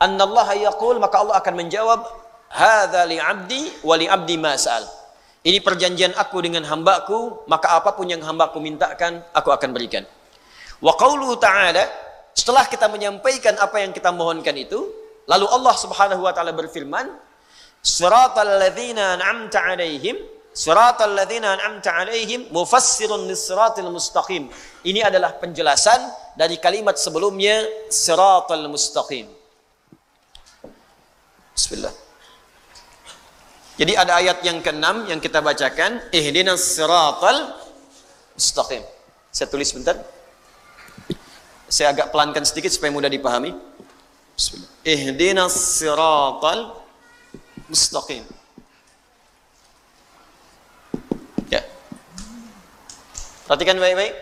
annallaha yaqul, maka Allah akan menjawab, hadza li'abdi wa li'abdi ma sa'al. Ini perjanjian aku dengan hambaku, maka apapun yang hambaku mintakan, aku akan berikan. Wa qauluhu ta'ala, setelah kita menyampaikan apa yang kita mohonkan itu, lalu Allah Subhanahu wa taala berfirman, "Shiratal ladzina an'amta 'alaihim, shiratal ladzina an'amta 'alaihim mufassirun lis-shiratil mustaqim." Ini adalah penjelasan dari kalimat sebelumnya, shiratal mustaqim. Bismillah. Jadi ada ayat yang ke-6 yang kita bacakan, ihdinas siratal mustaqim. Saya tulis sebentar. Saya agak pelankan sedikit supaya mudah dipahami. Bismillah. Ihdinas siratal mustaqim. Ya. Perhatikan baik-baik.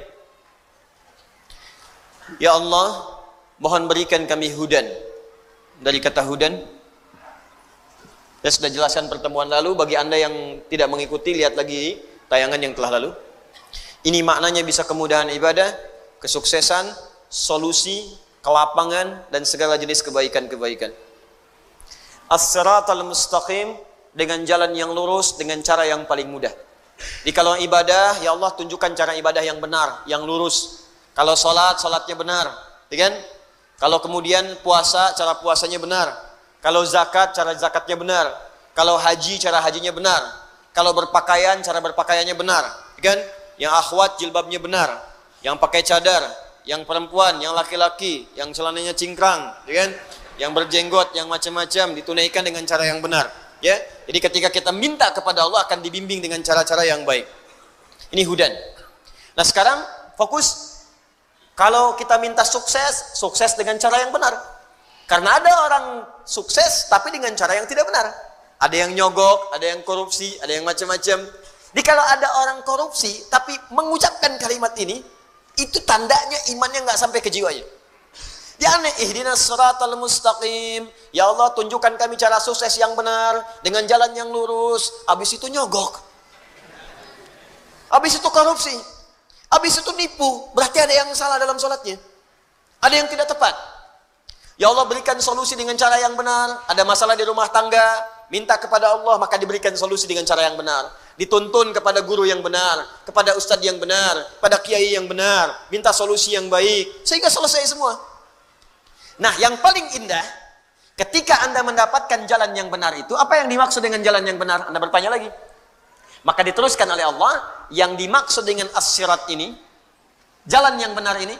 Ya Allah, mohon berikan kami hudan. Dari kata hudan, saya sudah jelaskan pertemuan lalu. Bagi Anda yang tidak mengikuti, lihat lagi tayangan yang telah lalu. Ini maknanya bisa kemudahan ibadah, kesuksesan, solusi, kelapangan, dan segala jenis kebaikan-kebaikan. As-siratal mustaqim, dengan jalan yang lurus, dengan cara yang paling mudah. Jadi kalau ibadah, ya Allah tunjukkan cara ibadah yang benar, yang lurus. Kalau sholat, sholatnya benar, ya kan? Kalau kemudian puasa, cara puasanya benar. Kalau zakat, cara zakatnya benar. Kalau haji, cara hajinya benar. Kalau berpakaian, cara berpakaiannya benar. Kan? Yang akhwat, jilbabnya benar. Yang pakai cadar, yang perempuan, yang laki-laki, yang celananya cingkrang, kan? Yang berjenggot, yang macam-macam, ditunaikan dengan cara yang benar. Ya, jadi ketika kita minta kepada Allah akan dibimbing dengan cara-cara yang baik. Ini hudan. Nah sekarang fokus. Kalau kita minta sukses, sukses dengan cara yang benar. Karena ada orang sukses tapi dengan cara yang tidak benar. Ada yang nyogok, ada yang korupsi, ada yang macam-macam. Jadi kalau ada orang korupsi tapi mengucapkan kalimat ini, itu tandanya imannya nggak sampai ke jiwanya. Dia aneh, ihdinas siratal mustaqim. Ya Allah, tunjukkan kami cara sukses yang benar dengan jalan yang lurus. Habis itu nyogok. Habis itu korupsi. Habis itu nipu. Berarti ada yang salah dalam sholatnya. Ada yang tidak tepat. Ya Allah, berikan solusi dengan cara yang benar. Ada masalah di rumah tangga, minta kepada Allah, maka diberikan solusi dengan cara yang benar. Dituntun kepada guru yang benar, kepada ustadz yang benar, pada kiai yang benar, minta solusi yang baik, sehingga selesai semua. Nah, yang paling indah, ketika Anda mendapatkan jalan yang benar itu, apa yang dimaksud dengan jalan yang benar? Anda bertanya lagi. Maka diteruskan oleh Allah, yang dimaksud dengan as-sirat ini, jalan yang benar ini,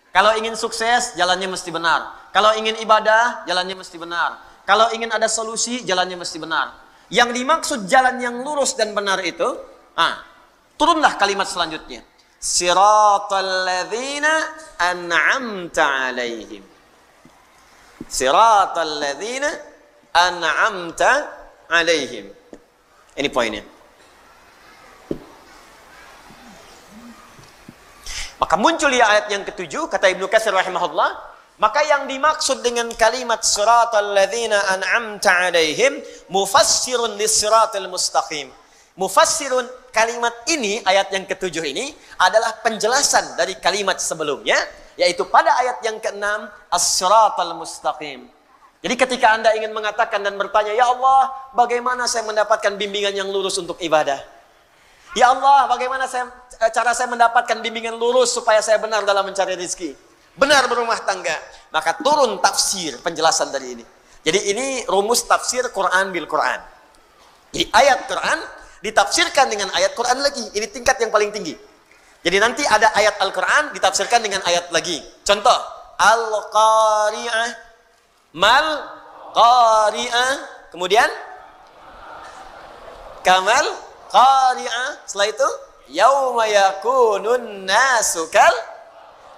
kalau ingin sukses, jalannya mesti benar. Kalau ingin ibadah, jalannya mesti benar. Kalau ingin ada solusi, jalannya mesti benar. Yang dimaksud jalan yang lurus dan benar itu, turunlah kalimat selanjutnya. Siratal ladzina an'amta 'alaihim. Siratal ladzina an'amta 'alaihim. Ini poinnya. Maka muncul ya ayat yang ke-7, kata Ibnu Katsir rahimahullah, maka yang dimaksud dengan kalimat siratal ladzina an'amta 'alaihim mufassirun lis-siratal mustaqim. Mufassirun, kalimat ini, ayat yang ke-7 ini adalah penjelasan dari kalimat sebelumnya, yaitu pada ayat yang ke-6 as-siratal mustaqim. Jadi ketika Anda ingin mengatakan dan bertanya, ya Allah, bagaimana saya mendapatkan bimbingan yang lurus untuk ibadah? Ya Allah, bagaimana cara saya mendapatkan bimbingan lurus supaya saya benar dalam mencari rezeki, benar berumah tangga? Maka turun tafsir, penjelasan dari ini. Jadi ini rumus tafsir Quran bil Quran. Jadi ayat Quran ditafsirkan dengan ayat Quran lagi. Ini tingkat yang paling tinggi. Jadi nanti ada ayat Al-Quran ditafsirkan dengan ayat lagi. Contoh, Al-Qari'ah, Mal Qari'ah, kemudian Kamal Qari'ah, setelah itu Yauma yakunun nasu kal.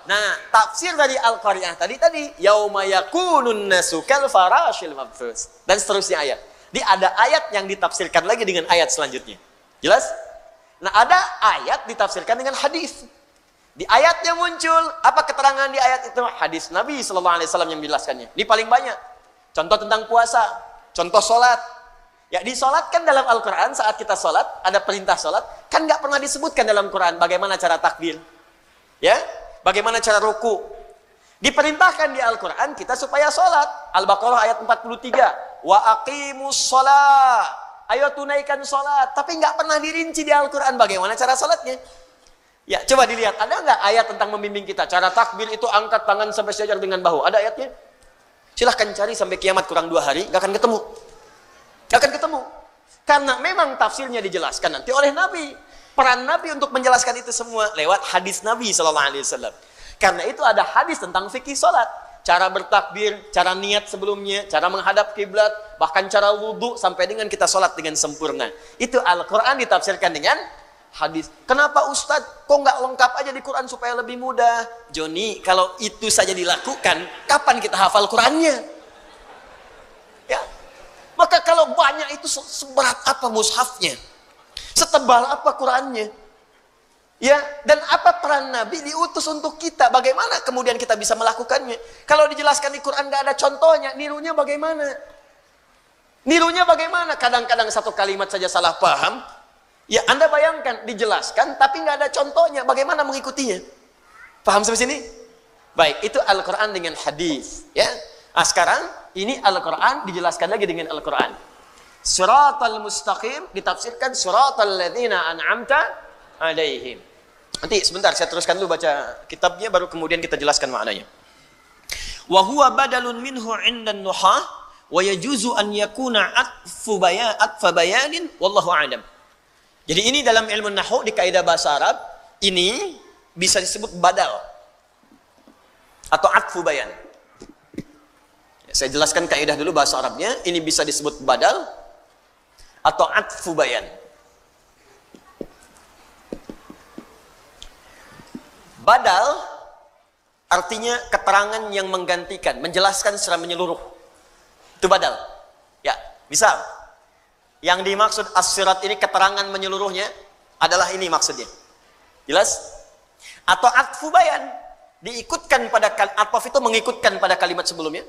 Nah, tafsir dari Al-Qari'ah tadi Yauma yakunun nasu kal farashil mabthus, dan seterusnya ayat. Jadi ada ayat yang ditafsirkan lagi dengan ayat selanjutnya. Jelas? Nah, ada ayat ditafsirkan dengan hadis. Di ayatnya muncul apa keterangan di ayat itu? Hadis Nabi sallallahu alaihi wasallam yang menjelaskannya. Ini paling banyak. Contoh tentang puasa, contoh sholat. Ya, disolatkan dalam Al-Quran. Saat kita sholat, ada perintah sholat, kan nggak pernah disebutkan dalam Quran bagaimana cara takbir, ya, bagaimana cara ruku. Diperintahkan di Al-Quran kita supaya sholat. Al-Baqarah ayat 43. Wa aqimus sholat. ayo tunaikan sholat, tapi nggak pernah dirinci di Al-Quran bagaimana cara sholatnya. Ya, coba dilihat, ada nggak ayat tentang membimbing kita? Cara takbir itu angkat tangan sampai sejajar dengan bahu. Ada ayatnya? Silahkan cari sampai kiamat kurang 2 hari, nggak akan ketemu. Nggak akan ketemu. Karena memang tafsirnya dijelaskan nanti oleh Nabi. Peran Nabi untuk menjelaskan itu semua lewat hadis Nabi SAW. Karena itu ada hadis tentang fikih sholat. Cara bertakbir, cara niat sebelumnya, cara menghadap kiblat, bahkan cara wudhu sampai dengan kita sholat dengan sempurna. Itu Al-Quran ditafsirkan dengan hadis. Kenapa Ustadz kok nggak lengkap aja di Quran supaya lebih mudah? Joni, kalau itu saja dilakukan, kapan kita hafal Qurannya? Ya. Maka kalau banyak itu seberat apa mushafnya? Setebal apa Qurannya? Ya, dan apa peran Nabi diutus untuk kita? Bagaimana kemudian kita bisa melakukannya? Kalau dijelaskan di Quran nggak ada contohnya, nirunya bagaimana? Nirunya bagaimana? Kadang-kadang satu kalimat saja salah paham. Ya, Anda bayangkan dijelaskan tapi nggak ada contohnya. Bagaimana mengikutinya? Paham sampai sini? Baik, itu Al-Quran dengan hadis. Ya, nah, sekarang ini Al-Quran dijelaskan lagi dengan Al-Quran. Suratal mustaqim ditafsirkan suratal ladzina an'amta alaihim. Nanti sebentar saya teruskan dulu baca kitabnya baru kemudian kita jelaskan maknanya. Wa huwa badalun minhu 'indan nuhah wa yajuzu an yakuna atfa bayanin wallahu a'lam. Jadi ini dalam ilmu nahwu di kaidah bahasa Arab ini bisa disebut badal atau atfu bayan. Saya jelaskan kaidah dulu bahasa Arabnya, ini bisa disebut badal atau atfu bayan. Badal artinya keterangan yang menggantikan, menjelaskan secara menyeluruh. Itu badal. Ya, misal yang dimaksud as-sirat ini keterangan menyeluruhnya adalah ini maksudnya. Jelas? Atau atfu bayan, diikutkan pada ataf itu mengikutkan pada kalimat sebelumnya.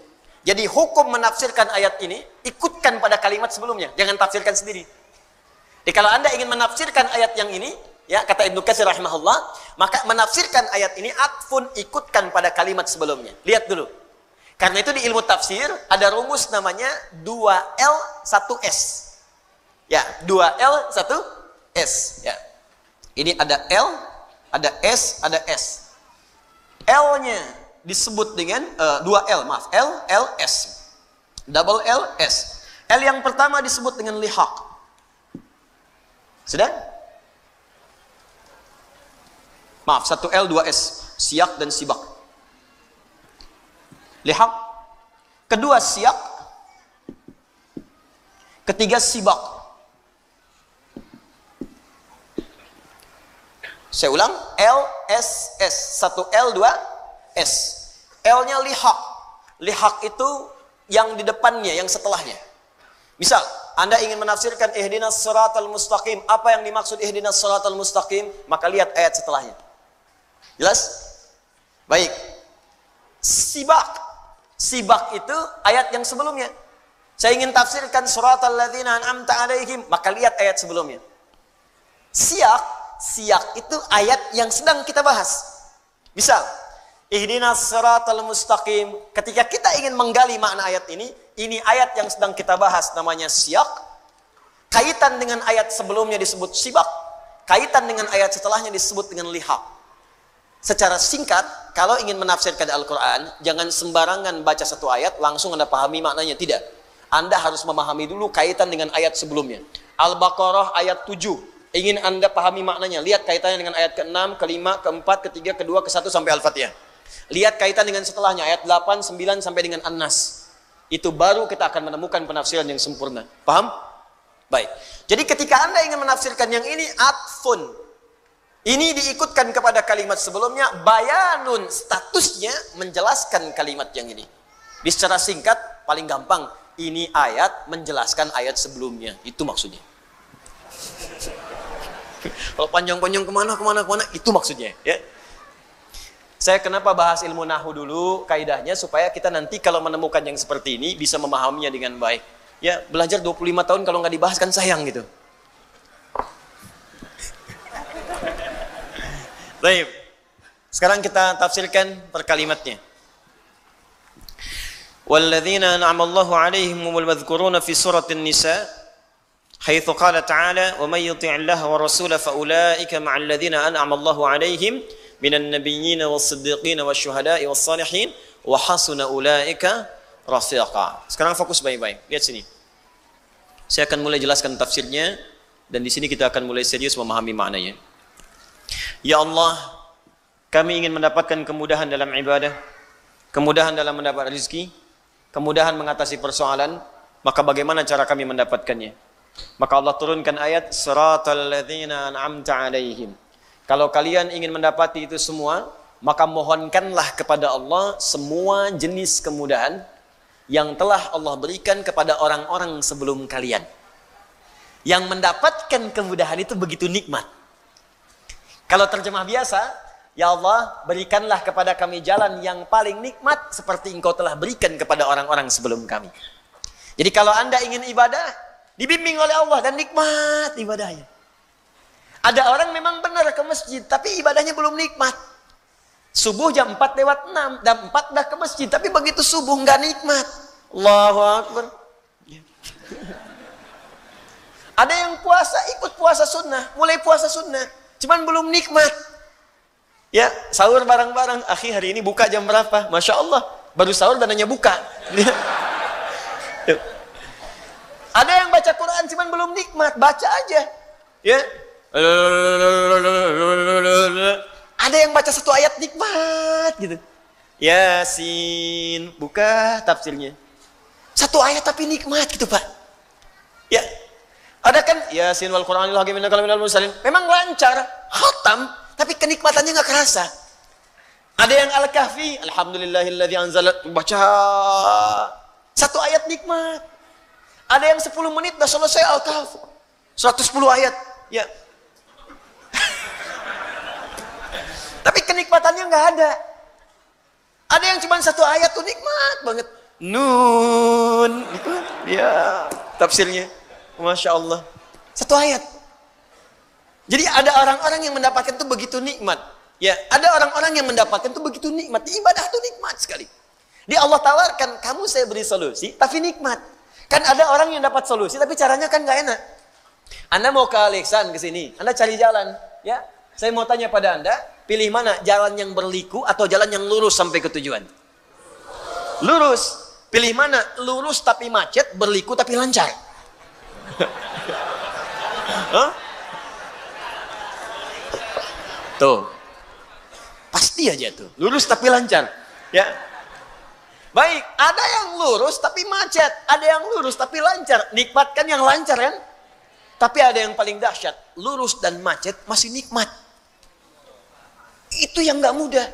Jadi hukum menafsirkan ayat ini ikutkan pada kalimat sebelumnya, jangan tafsirkan sendiri. Jadi kalau Anda ingin menafsirkan ayat yang ini, ya kata Ibnu Katsir rahimahullah, maka menafsirkan ayat ini atfun ikutkan pada kalimat sebelumnya. Lihat dulu. Karena itu di ilmu tafsir ada rumus namanya 2L 1S. Ya, 2L 1S. Ya. Ini ada L, ada S, ada S. L-nya disebut dengan 2L, maaf, L, L, S. Double L, S. L yang pertama disebut dengan lihaq. Sudah? Maaf, 1L, 2S. Siyak dan sibak. Lihaq. Kedua siyak. Ketiga sibak. Saya ulang. L, S, S. 1L, 2S. L-nya lihaq. Lihaq itu yang di depannya, yang setelahnya. Misal, Anda ingin menafsirkan ihdinas siratal mustaqim. Apa yang dimaksud ihdinas siratal mustaqim? Maka lihat ayat setelahnya. Jelas? Baik. Sibak. Sibak itu ayat yang sebelumnya. Saya ingin tafsirkan siratal ladzina an'amta alaihim. Maka lihat ayat sebelumnya. Siyak. Siyak itu ayat yang sedang kita bahas. Misal, ihdinas siratal mustaqim. Ketika kita ingin menggali makna ayat ini ayat yang sedang kita bahas namanya siyak. Kaitan dengan ayat sebelumnya disebut sibak. Kaitan dengan ayat setelahnya disebut dengan lihaq. Secara singkat, kalau ingin menafsirkan Al-Quran, jangan sembarangan baca satu ayat, langsung Anda pahami maknanya. Tidak. Anda harus memahami dulu kaitan dengan ayat sebelumnya. Al-Baqarah ayat 7. Ingin Anda pahami maknanya. Lihat kaitannya dengan ayat ke-6, ke-5, ke-4, ke-3, ke-2, ke-1 sampai Al-Fatihah. Lihat kaitan dengan setelahnya, ayat 8, 9 sampai dengan An-Nas. Itu baru kita akan menemukan penafsiran yang sempurna. Paham? Baik. Jadi ketika Anda ingin menafsirkan yang ini, atfun. Ini diikutkan kepada kalimat sebelumnya, bayanun, statusnya menjelaskan kalimat yang ini. Di secara singkat, paling gampang, ini ayat menjelaskan ayat sebelumnya. Itu maksudnya. Kalau panjang-panjang kemana, itu maksudnya. Ya. Saya kenapa bahas ilmu nahwu dulu, kaidahnya, supaya kita nanti kalau menemukan yang seperti ini, bisa memahaminya dengan baik. Ya, belajar 25 tahun kalau nggak dibahas kan sayang gitu. Baik. Sekarang kita tafsirkan per kalimatnya. Walladzina an'ama Allahu 'alaihim wal madhkuruna fi suratin Nisa. Haitsu qala ta'ala, "Wa may yuti'illaha wa rasulahu fa ulaika ma'al ladzina an'ama Allahu 'alaihim minan nabiyyin was-siddiqin wasyuhada'i was-salihin wa hasuna ulaika rafiqa." Sekarang fokus baik-baik. Lihat sini. Saya akan mulai jelaskan tafsirnya dan di sini kita akan mulai serius memahami maknanya. Ya Allah, kami ingin mendapatkan kemudahan dalam ibadah, kemudahan dalam mendapat rezeki, kemudahan mengatasi persoalan, maka bagaimana cara kami mendapatkannya? Maka Allah turunkan ayat siratal ladzina an'amta 'alaihim. Kalau kalian ingin mendapati itu semua, maka mohonkanlah kepada Allah semua jenis kemudahan yang telah Allah berikan kepada orang-orang sebelum kalian. Yang mendapatkan kemudahan itu begitu nikmat. Kalau terjemah biasa, ya Allah, berikanlah kepada kami jalan yang paling nikmat seperti Engkau telah berikan kepada orang-orang sebelum kami. Jadi kalau Anda ingin ibadah, dibimbing oleh Allah dan nikmat ibadahnya. Ada orang memang benar ke masjid, tapi ibadahnya belum nikmat. Subuh jam 4 lewat 6, jam 4 dah ke masjid, tapi begitu subuh nggak nikmat. Allahu Akbar. Ada yang puasa, ikut puasa sunnah, mulai puasa sunnah, cuman belum nikmat. Ya, sahur bareng-bareng. Akhi, hari ini buka jam berapa? Masya Allah, baru sahur dan hanya buka. Ada yang baca Quran cuman belum nikmat, baca aja. Ya. Ada yang baca satu ayat nikmat gitu. Yasin, buka tafsirnya. Satu ayat tapi nikmat gitu, Pak. Ya. Ada kan Yasin wal Qur'anil hakim innaka laminal mursalin. Memang lancar, khatam, tapi kenikmatannya enggak kerasa. Ada yang Al-Kahfi, alhamdulillahilladzi anzala, baca satu ayat nikmat. Ada yang 10 menit dah selesai Al-Kahfi. 110 ayat. Ya. Tapi kenikmatannya nggak ada. Ada yang cuma satu ayat tuh nikmat banget. Nun. Ya. Tafsirnya. Masya Allah. Satu ayat. Jadi ada orang-orang yang mendapatkan itu begitu nikmat. Ya. Ada orang-orang yang mendapatkan itu begitu nikmat. Ibadah itu nikmat sekali. Di Allah tawarkan, kamu saya beri solusi, tapi nikmat. Kan ada orang yang dapat solusi, tapi caranya kan nggak enak. Anda mau ke Alexan ke sini, Anda cari jalan, ya. Saya mau tanya pada Anda, pilih mana, jalan yang berliku atau jalan yang lurus sampai ke tujuan? Lurus. Pilih mana, lurus tapi macet, berliku tapi lancar? Hah? Tuh, pasti aja tuh, lurus tapi lancar, ya. Baik, ada yang lurus tapi macet, ada yang lurus tapi lancar. Nikmatkan yang lancar kan? Tapi ada yang paling dahsyat, lurus dan macet masih nikmat. Itu yang nggak mudah.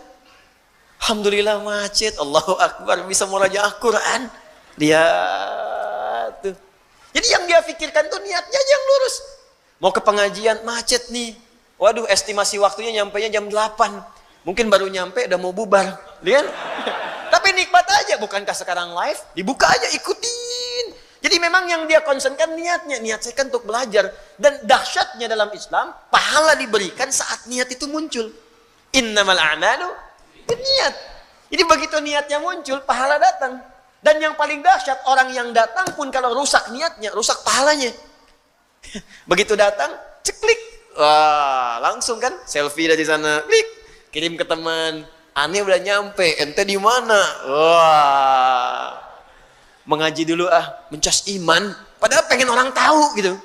Alhamdulillah macet, Allahu Akbar, bisa murajaah Quran. Dia tuh. Jadi yang dia pikirkan tuh niatnya aja yang lurus. Mau ke pengajian macet nih. Waduh, estimasi waktunya nyampenya jam 8. Mungkin baru nyampe udah mau bubar. Lihat. Tapi nikmat aja, bukankah sekarang live? Dibuka aja, ikutin. Jadi memang yang dia concernkan niatnya. Niat saya kan untuk belajar. Dan dahsyatnya dalam Islam, pahala diberikan saat niat itu muncul. Innamal a'malu niat. Jadi begitu niatnya muncul, pahala datang. Dan yang paling dahsyat, orang yang datang pun kalau rusak niatnya, rusak pahalanya. Begitu datang, ceklik. Wah, langsung kan selfie dari sana, klik, kirim ke teman. Aneh udah nyampe, ente di mana? Wah, mengaji dulu mencas iman. Padahal pengen orang tahu gitu.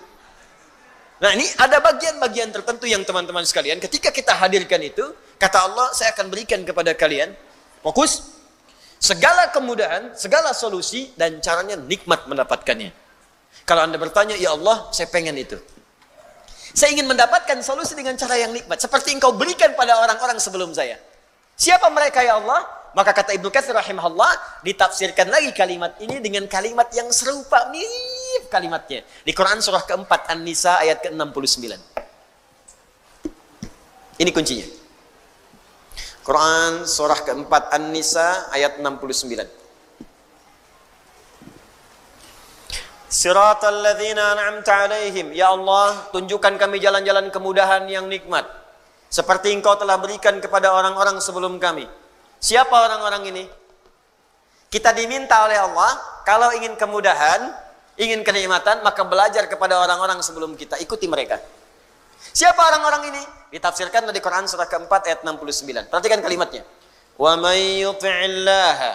Nah ini ada bagian-bagian tertentu yang teman-teman sekalian, ketika kita hadirkan itu, kata Allah, saya akan berikan kepada kalian. Fokus, segala kemudahan, segala solusi, dan caranya nikmat mendapatkannya. Kalau Anda bertanya, ya Allah, saya pengen itu. Saya ingin mendapatkan solusi dengan cara yang nikmat, seperti Engkau berikan pada orang-orang sebelum saya. Siapa mereka ya Allah? Maka kata Ibnu Katsir rahimahullah, ditafsirkan lagi kalimat ini dengan kalimat yang serupa, mirip kalimatnya. Di Quran surah keempat An-Nisa ayat ke-69. Ini kuncinya. Quran surah keempat An-Nisa ayat 69. Siratal ladzina an'amta 'alaihim. Ya Allah, tunjukkan kami jalan-jalan kemudahan yang nikmat, seperti Engkau telah berikan kepada orang-orang sebelum kami. Siapa orang-orang ini? Kita diminta oleh Allah, kalau ingin kemudahan, ingin kenikmatan, maka belajar kepada orang-orang sebelum kita, ikuti mereka. Siapa orang-orang ini? Ditafsirkan dari Quran surah keempat ayat 69. Perhatikan kalimatnya. Wa may yuti'illaha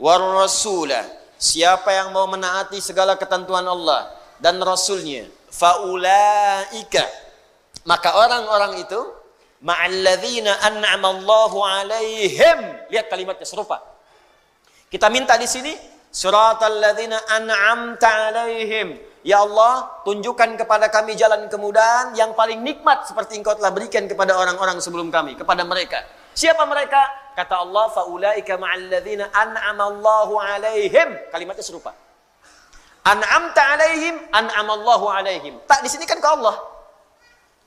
war rasulah. Siapa yang mau menaati segala ketentuan Allah dan Rasulnya, faulaika, maka orang-orang itu ma'alladzina an'amallahu alaihim. Lihat kalimatnya serupa. Kita minta di sini siratal ladzina an'amta alaihim. Ya Allah, tunjukkan kepada kami jalan kemudahan yang paling nikmat seperti Engkau telah berikan kepada orang-orang sebelum kami, kepada mereka. Siapa mereka? Kata Allah, faulaika ma'alladzina an'amallahu alaihim. Kalimatnya serupa. An'amta alaihim, an'amallahu alaihim. Tak di sini kan ke Allah.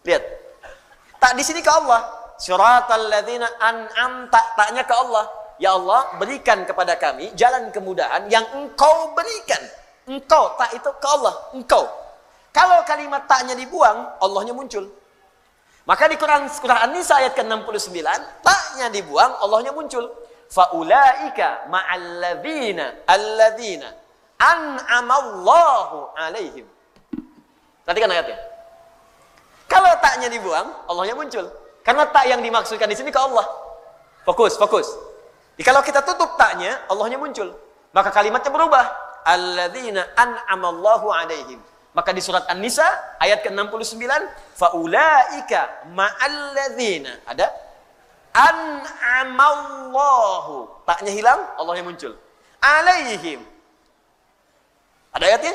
Lihat. Tak di sini ke Allah. Siratal ladzina an'amta, taknya ke Allah. Ya Allah, berikan kepada kami jalan kemudahan yang Engkau berikan. Engkau, tak itu ke Allah. Engkau. Kalau kalimat taknya dibuang, Allahnya muncul. Maka di Quran An-Nisa ayat ke-69, taknya dibuang, Allahnya muncul. Faulaika ma'alladzina alladzina an'amallahu alaihim. Perhatikan ayatnya. Kalau taknya dibuang, Allahnya muncul. Karena tak yang dimaksudkan di sini ke Allah. Fokus, fokus. Jadi kalau kita tutup taknya, Allahnya muncul. Maka kalimatnya berubah. Alladzina an'amallahu alaihim. Maka di surat An-Nisa ayat ke-69, faulaika ma'alladzina, ada an'amallahu, taknya hilang, Allahnya muncul. Alaihim. Ada ayatnya?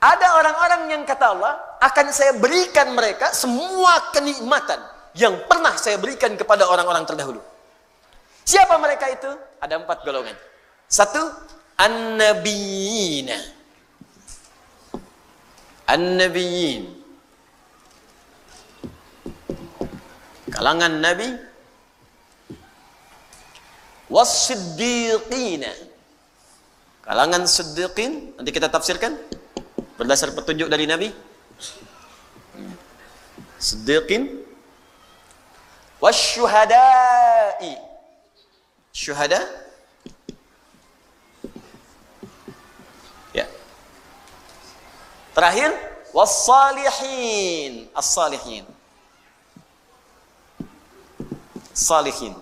Ada orang-orang yang kata Allah, akan saya berikan mereka semua kenikmatan yang pernah saya berikan kepada orang-orang terdahulu. Siapa mereka itu? Ada 4 golongan. 1, An-Nabiyina. An-Nabiyyin, kalangan Nabi. Was-Siddiqina, kalangan Siddiqin. Nanti kita tafsirkan berdasar petunjuk dari Nabi. Siddiqin. Was-Syuhada'i, syuhada. Terakhir, was-salihin, as-salihin. Salihin.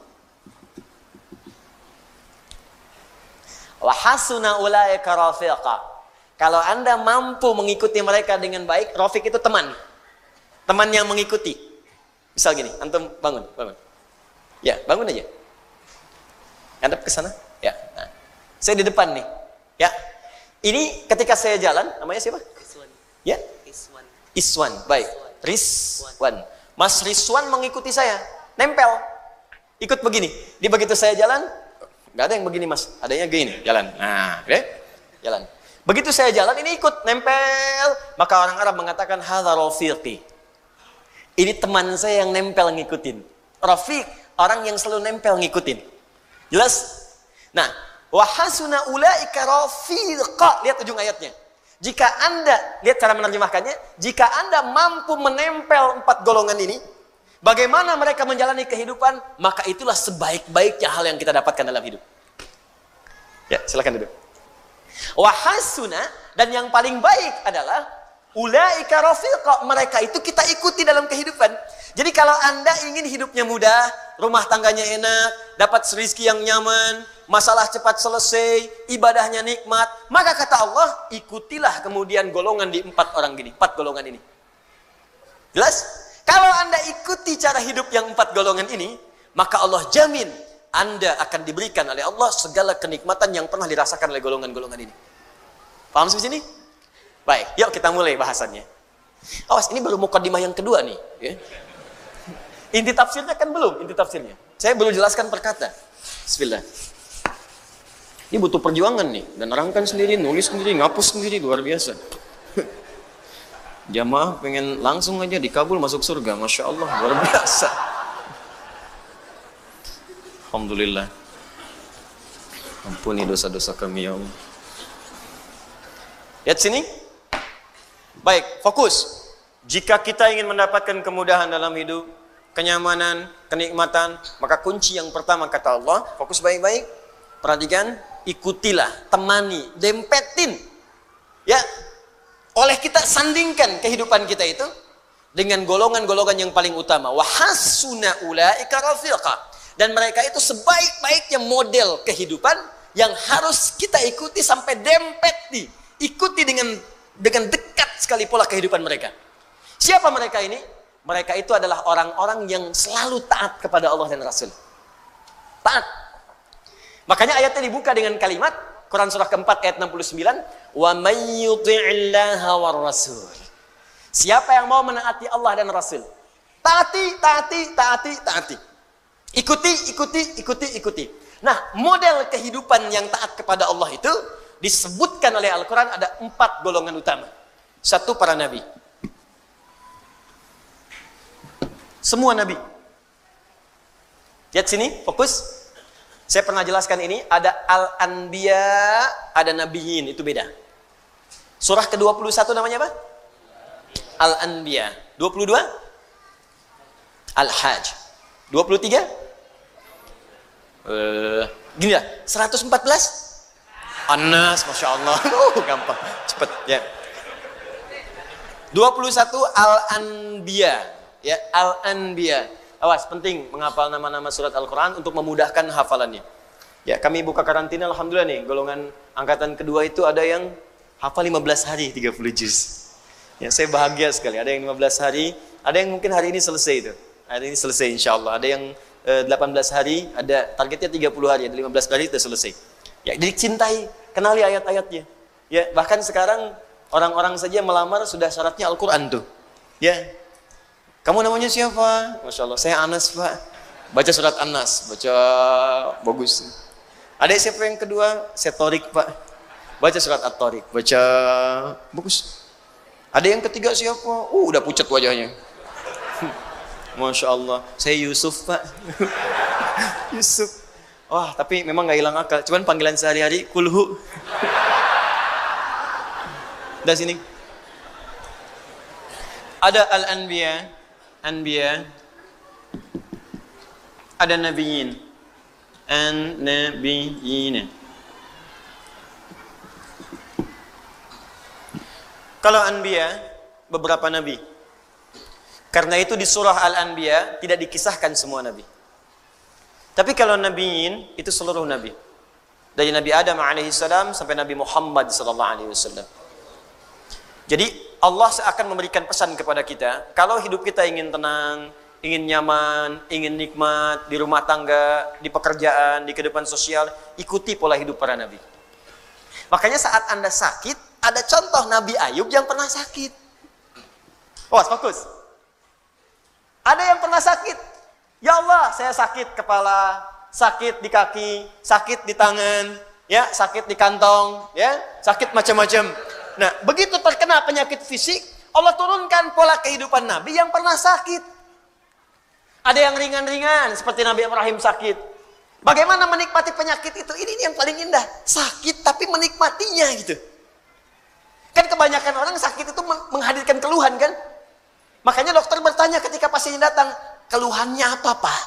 Wa hasuna ulaika rafiqa. Kalau Anda mampu mengikuti mereka dengan baik, rafiq itu teman. Teman yang mengikuti. Misal gini, antum bangun, bangun. Ya, bangun aja. Hadap ke sana. Ya. Nah. Saya di depan nih. Ya. Ini ketika saya jalan, namanya siapa? Ya, Iswan, baik. Rizwan. Mas Rizwan mengikuti saya, nempel, ikut begini. Di begitu saya jalan, nggak ada yang begini mas, adanya gini, jalan. Nah, oke, jalan. Begitu saya jalan, ini ikut, nempel. Maka orang Arab mengatakan hadza rafiqi. Ini teman saya yang nempel ngikutin. Rafiq, orang yang selalu nempel ngikutin. Jelas? Nah, wa hasuna ulaika rafiqa. Lihat ujung ayatnya. Jika Anda, lihat cara menerjemahkannya, jika Anda mampu menempel 4 golongan ini, bagaimana mereka menjalani kehidupan, maka itulah sebaik-baiknya hal yang kita dapatkan dalam hidup. Ya, silakan duduk. Wahasuna, dan yang paling baik adalah ulaika rafiqa, mereka itu kita ikuti dalam kehidupan. Jadi kalau Anda ingin hidupnya mudah, rumah tangganya enak, dapat rezeki yang nyaman, masalah cepat selesai, ibadahnya nikmat, maka kata Allah, ikutilah kemudian golongan di 4 orang gini, 4 golongan ini. Jelas? Kalau Anda ikuti cara hidup yang 4 golongan ini, maka Allah jamin Anda akan diberikan oleh Allah segala kenikmatan yang pernah dirasakan oleh golongan-golongan ini. Paham sampai sini? Baik, yuk kita mulai bahasannya. Awas, ini baru mukadimah yang kedua nih. Ya. Inti tafsirnya kan belum, inti tafsirnya. Saya belum jelaskan per kata. Bismillah. Ini butuh perjuangan nih. Dan nerangkan sendiri, nulis sendiri, ngapus sendiri, luar biasa. Jamaah pengen langsung aja dikabul masuk surga. Masya Allah, luar biasa. Alhamdulillah. Ampuni dosa-dosa kami ya Allah. Lihat sini. Baik, fokus. Jika kita ingin mendapatkan kemudahan dalam hidup, kenyamanan, kenikmatan, maka kunci yang pertama kata Allah, fokus baik-baik, perhatikan, ikutilah, temani, dempetin Ya, oleh kita sandingkan kehidupan kita itu dengan golongan-golongan yang paling utama. Wa hasuna ulaika rafiqa. Dan mereka itu sebaik-baiknya model kehidupan yang harus kita ikuti sampai dempet nih. Ikuti dengan dekat sekali pola kehidupan mereka. Siapa mereka ini? Mereka itu adalah orang-orang yang selalu taat kepada Allah dan Rasul. Taat. Makanya ayatnya dibuka dengan kalimat Quran surah keempat ayat 69, wa may yuti'illaha war rasul. Siapa yang mau menaati Allah dan Rasul, taati, taati, taati, taati. Ikuti. Nah, model kehidupan yang taat kepada Allah itu disebutkan oleh Al-Quran ada 4 golongan utama. 1, para nabi. Semua nabi. Lihat sini, fokus. Saya pernah jelaskan ini, ada Al-Anbiya, ada Nabiyin, itu beda. Surah ke-21 namanya apa? Al-Anbiya. 22? Al-Hajj. 23? Gini lah, 114? An-Nas, Masya Allah. Gampang, cepet ya. 21 Al-Anbiya. Ya, Al-Anbiya. Awas, penting menghafal nama-nama surat Al-Quran untuk memudahkan hafalannya. Ya, kami buka karantina, alhamdulillah nih, golongan angkatan kedua itu ada yang hafal 15 hari 30 juz. Ya, saya bahagia sekali. Ada yang 15 hari, ada yang mungkin hari ini selesai itu. Hari ini selesai insya Allah. Ada yang 18 hari, ada targetnya 30 hari, ada 15 hari sudah selesai. Ya, jadi cintai, kenali ayat-ayatnya. Ya, bahkan sekarang orang-orang saja melamar sudah syaratnya Al-Quran tuh. Ya, kamu namanya siapa? Masya Allah, saya Anas Pak. Baca surat An-Nas, baca bagus. Ada siapa yang kedua? Saya Torik Pak. Baca surat At-Torik, baca bagus. Ada yang ketiga siapa? Udah pucat wajahnya. Masya Allah, saya Yusuf Pak. Yusuf. Wah, tapi memang gak hilang akal. Cuman panggilan sehari-hari, kulhu. Dan sini. Ada Al-Anbiya. Anbiya, ada nabiyin, an-nabiyyin. Kalau anbiya, beberapa nabi. Karena itu di surah Al-Anbiya tidak dikisahkan semua nabi. Tapi kalau nabiyin, itu seluruh nabi. Dari Nabi Adam alaihissalam sampai Nabi Muhammad sallallahu alaihi wasallam. Jadi Allah akan memberikan pesan kepada kita, kalau hidup kita ingin tenang, ingin nyaman, ingin nikmat di rumah tangga, di pekerjaan, di kehidupan sosial, ikuti pola hidup para nabi. Makanya saat Anda sakit, ada contoh Nabi Ayub yang pernah sakit. Oh, fokus. Ada yang pernah sakit. Ya Allah, saya sakit kepala, sakit di kaki, sakit di tangan, ya, sakit di kantong, ya, sakit macam-macam. Nah, begitu terkena penyakit fisik, Allah turunkan pola kehidupan Nabi yang pernah sakit. Ada yang ringan-ringan, seperti Nabi Ibrahim sakit. Bagaimana menikmati penyakit itu? Ini yang paling indah. Sakit tapi menikmatinya gitu. Kan kebanyakan orang sakit itu menghadirkan keluhan kan? Makanya dokter bertanya ketika pasiennya datang, keluhannya apa Pak?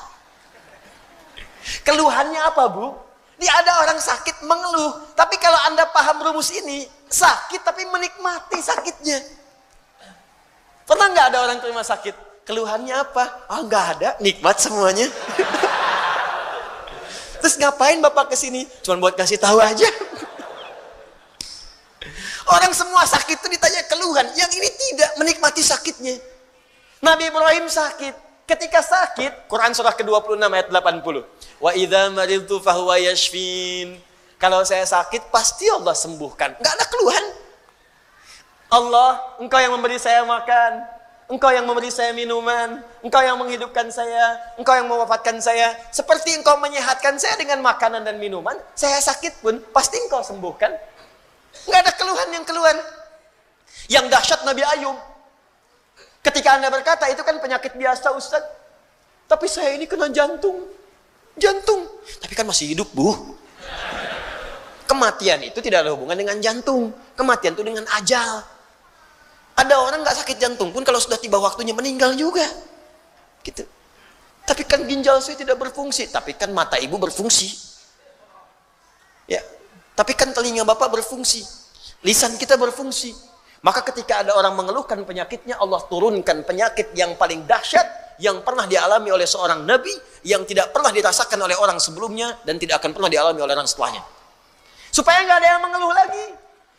Keluhannya apa Bu? Ini ada orang sakit mengeluh, tapi kalau Anda paham rumus ini, sakit tapi menikmati sakitnya. Pernah nggak ada orang terima sakit? Keluhannya apa? Oh, nggak ada, nikmat semuanya. Terus ngapain Bapak kesini? Cuma buat kasih tahu aja. Orang semua sakit itu ditanya keluhan, yang ini tidak menikmati sakitnya. Nabi Ibrahim sakit. Ketika sakit, Quran surah ke-26 ayat 80. Wa idza maridtu fahuwa yashfin. Kalau saya sakit, pasti Allah sembuhkan. Enggak ada keluhan. Allah, Engkau yang memberi saya makan, Engkau yang memberi saya minuman, Engkau yang menghidupkan saya, Engkau yang mewafatkan saya. Seperti Engkau menyehatkan saya dengan makanan dan minuman, saya sakit pun pasti Engkau sembuhkan. Enggak ada keluhan yang keluhan. Yang dahsyat Nabi Ayub. Ketika Anda berkata, itu kan penyakit biasa Ustaz. Tapi saya ini kena jantung. Jantung. Tapi kan masih hidup Bu. Kematian itu tidak ada hubungan dengan jantung. Kematian itu dengan ajal. Ada orang nggak sakit jantung pun kalau sudah tiba waktunya meninggal juga. Gitu. Tapi kan ginjal saya tidak berfungsi. Tapi kan mata ibu berfungsi. Ya. Tapi kan telinga bapak berfungsi. Lisan kita berfungsi. Maka ketika ada orang mengeluhkan penyakitnya, Allah turunkan penyakit yang paling dahsyat yang pernah dialami oleh seorang nabi, yang tidak pernah dirasakan oleh orang sebelumnya dan tidak akan pernah dialami oleh orang setelahnya. Supaya nggak ada yang mengeluh lagi.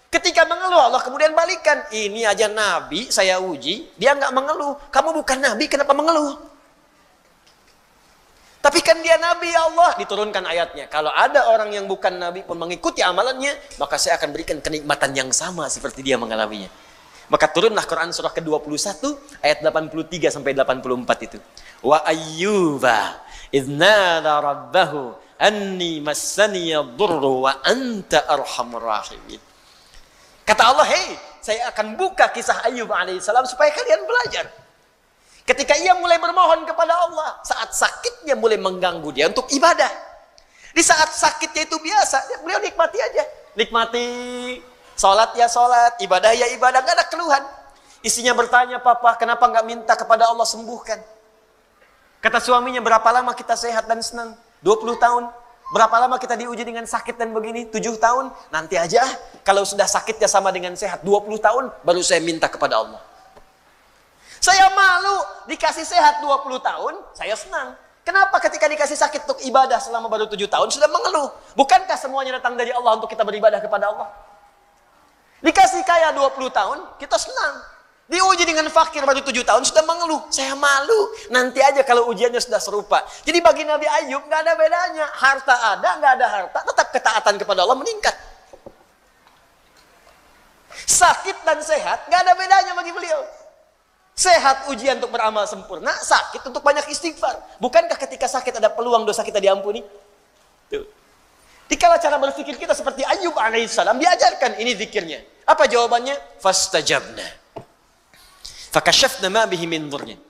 Ketika mengeluh, Allah kemudian balikan. Ini aja nabi saya uji, dia nggak mengeluh. Kamu bukan nabi, kenapa mengeluh? Tapi kan dia nabi, ya Allah. Diturunkan ayatnya. Kalau ada orang yang bukan nabi pun mengikuti amalannya, maka saya akan berikan kenikmatan yang sama seperti dia mengalaminya. Maka turunlah Quran surah ke-21 ayat 83 sampai 84 itu. Wa ayyuba idznada rabbahu anni massaniya dhurru wa anta arhamur rahimin. Kata Allah, hei, saya akan buka kisah Ayyub alaihissalam supaya kalian belajar. Ketika ia mulai bermohon kepada Allah, saat sakitnya mulai mengganggu dia untuk ibadah. Di saat sakitnya itu biasa, beliau nikmati aja. Nikmati, sholat ya sholat, ibadah ya ibadah, gak ada keluhan. Istrinya bertanya, papa kenapa gak minta kepada Allah sembuhkan? Kata suaminya, berapa lama kita sehat dan senang? 20 tahun. Berapa lama kita diuji dengan sakit dan begini? 7 tahun. Nanti aja, kalau sudah sakitnya sama dengan sehat 20 tahun, baru saya minta kepada Allah. Saya malu dikasih sehat 20 tahun, saya senang. Kenapa ketika dikasih sakit untuk ibadah selama baru 7 tahun sudah mengeluh? Bukankah semuanya datang dari Allah untuk kita beribadah kepada Allah? Dikasih kaya 20 tahun, kita senang. Diuji dengan fakir baru 7 tahun sudah mengeluh. Saya malu. Nanti aja kalau ujiannya sudah serupa. Jadi bagi Nabi Ayyub gak ada bedanya. Harta ada, gak ada harta, tetap ketaatan kepada Allah meningkat. Sakit dan sehat gak ada bedanya bagi beliau. Sehat ujian untuk beramal sempurna, sakit untuk banyak istighfar. Bukankah ketika sakit ada peluang dosa kita diampuni? Tuh. Dikala cara berpikir kita seperti Ayyub alaihissalam, diajarkan ini zikirnya. Apa jawabannya? Fastajabna. Fakashafna ma bihi min dhurrin.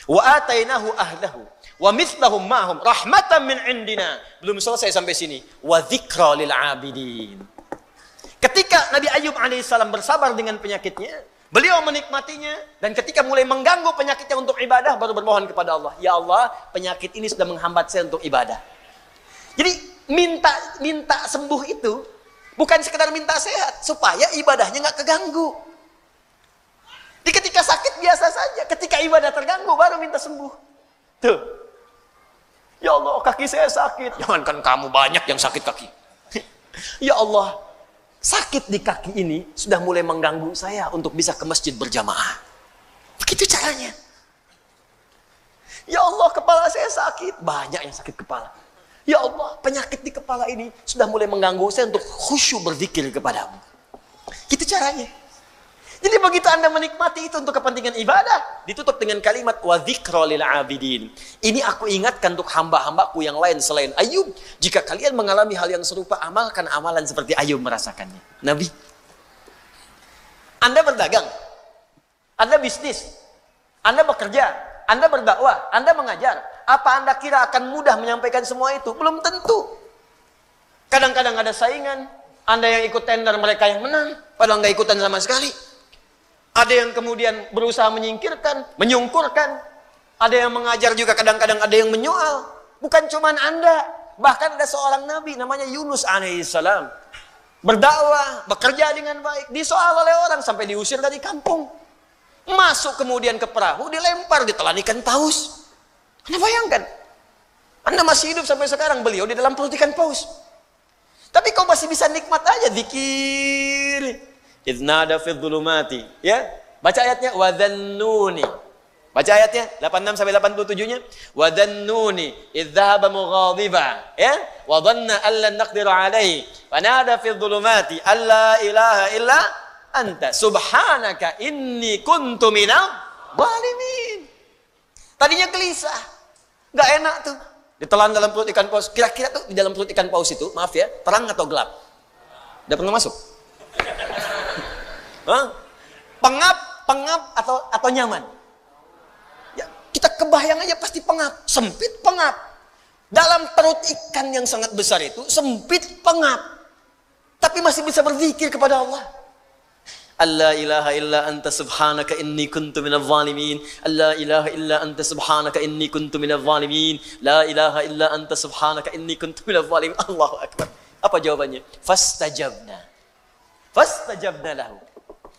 Wa atainahu ahlahu. Wa mithlahum ma'hum rahmatan min indina. Belum selesai sampai sini. Wa dzikra lil abidin. Ketika Nabi Ayyub alaihissalam bersabar dengan penyakitnya, beliau menikmatinya, dan ketika mulai mengganggu penyakitnya untuk ibadah, baru bermohon kepada Allah. Ya Allah, penyakit ini sudah menghambat saya untuk ibadah. Jadi minta sembuh itu bukan sekedar minta sehat, supaya ibadahnya nggak keganggu. Di ketika sakit biasa saja, ketika ibadah terganggu baru minta sembuh. Tuh. Ya Allah, kaki saya sakit. Jangankan kamu, banyak yang sakit kaki. Ya Allah, sakit di kaki ini sudah mulai mengganggu saya untuk bisa ke masjid berjamaah. Begitu caranya. Ya Allah, kepala saya sakit. Banyak yang sakit kepala. Ya Allah, penyakit di kepala ini sudah mulai mengganggu saya untuk khusyuk berzikir kepadamu. Gitu caranya. Jadi begitu Anda menikmati itu untuk kepentingan ibadah, ditutup dengan kalimat wa dzikra lil abidin. Ini aku ingatkan untuk hamba-hambaku yang lain selain Ayyub. Jika kalian mengalami hal yang serupa, amalkan amalan seperti Ayyub merasakannya. Nabi. Anda berdagang, Anda bisnis, Anda bekerja, Anda berdakwah, Anda mengajar. Apa Anda kira akan mudah menyampaikan semua itu? Belum tentu. Kadang-kadang ada saingan. Anda yang ikut tender, mereka yang menang, padahal nggak ikutan sama sekali. Ada yang kemudian berusaha menyingkirkan, menyungkurkan. Ada yang mengajar juga, kadang-kadang ada yang menyoal. Bukan cuma Anda, bahkan ada seorang nabi namanya Yunus alaihissalam. Berdakwah, bekerja dengan baik, disoal oleh orang sampai diusir dari kampung. Masuk kemudian ke perahu, dilempar, ditelan ikan paus. Anda bayangkan, Anda masih hidup sampai sekarang, beliau di dalam perut ikan paus. Tapi kau masih bisa nikmat aja zikir. Idznada fi dhulumati, ya. Baca ayatnya wa dhannuni. Baca ayatnya 86 sampai 87-nya. Wa dhannuni idz dhahaba mughadiba, ya. Wa dhanna an lan naqdiru alaihi. Wa nada fi dhulumati alla ilaha illa anta subhanaka inni kuntu minadh dhalimin. Tadinya gelisah. Enggak enak tuh. Ditelan dalam perut ikan paus. Kira-kira tuh di dalam perut ikan paus itu, maaf ya, terang atau gelap? Udah pernah masuk? Pengap atau nyaman? Ya, kita kebayang aja pasti pengap, sempit pengap. Dalam perut ikan yang sangat besar itu sempit pengap, tapi masih bisa berzikir kepada Allah. La ilaha illa anta subhanaka inni kuntu minadh dhalimin. La ilaha illa anta subhanaka inni kuntu minadh dhalimin. La ilaha illa anta subhanaka inni kuntu minadh dhalimin. Allahu akbar. Apa jawabannya? Fastajabna. Fastajabna lahu.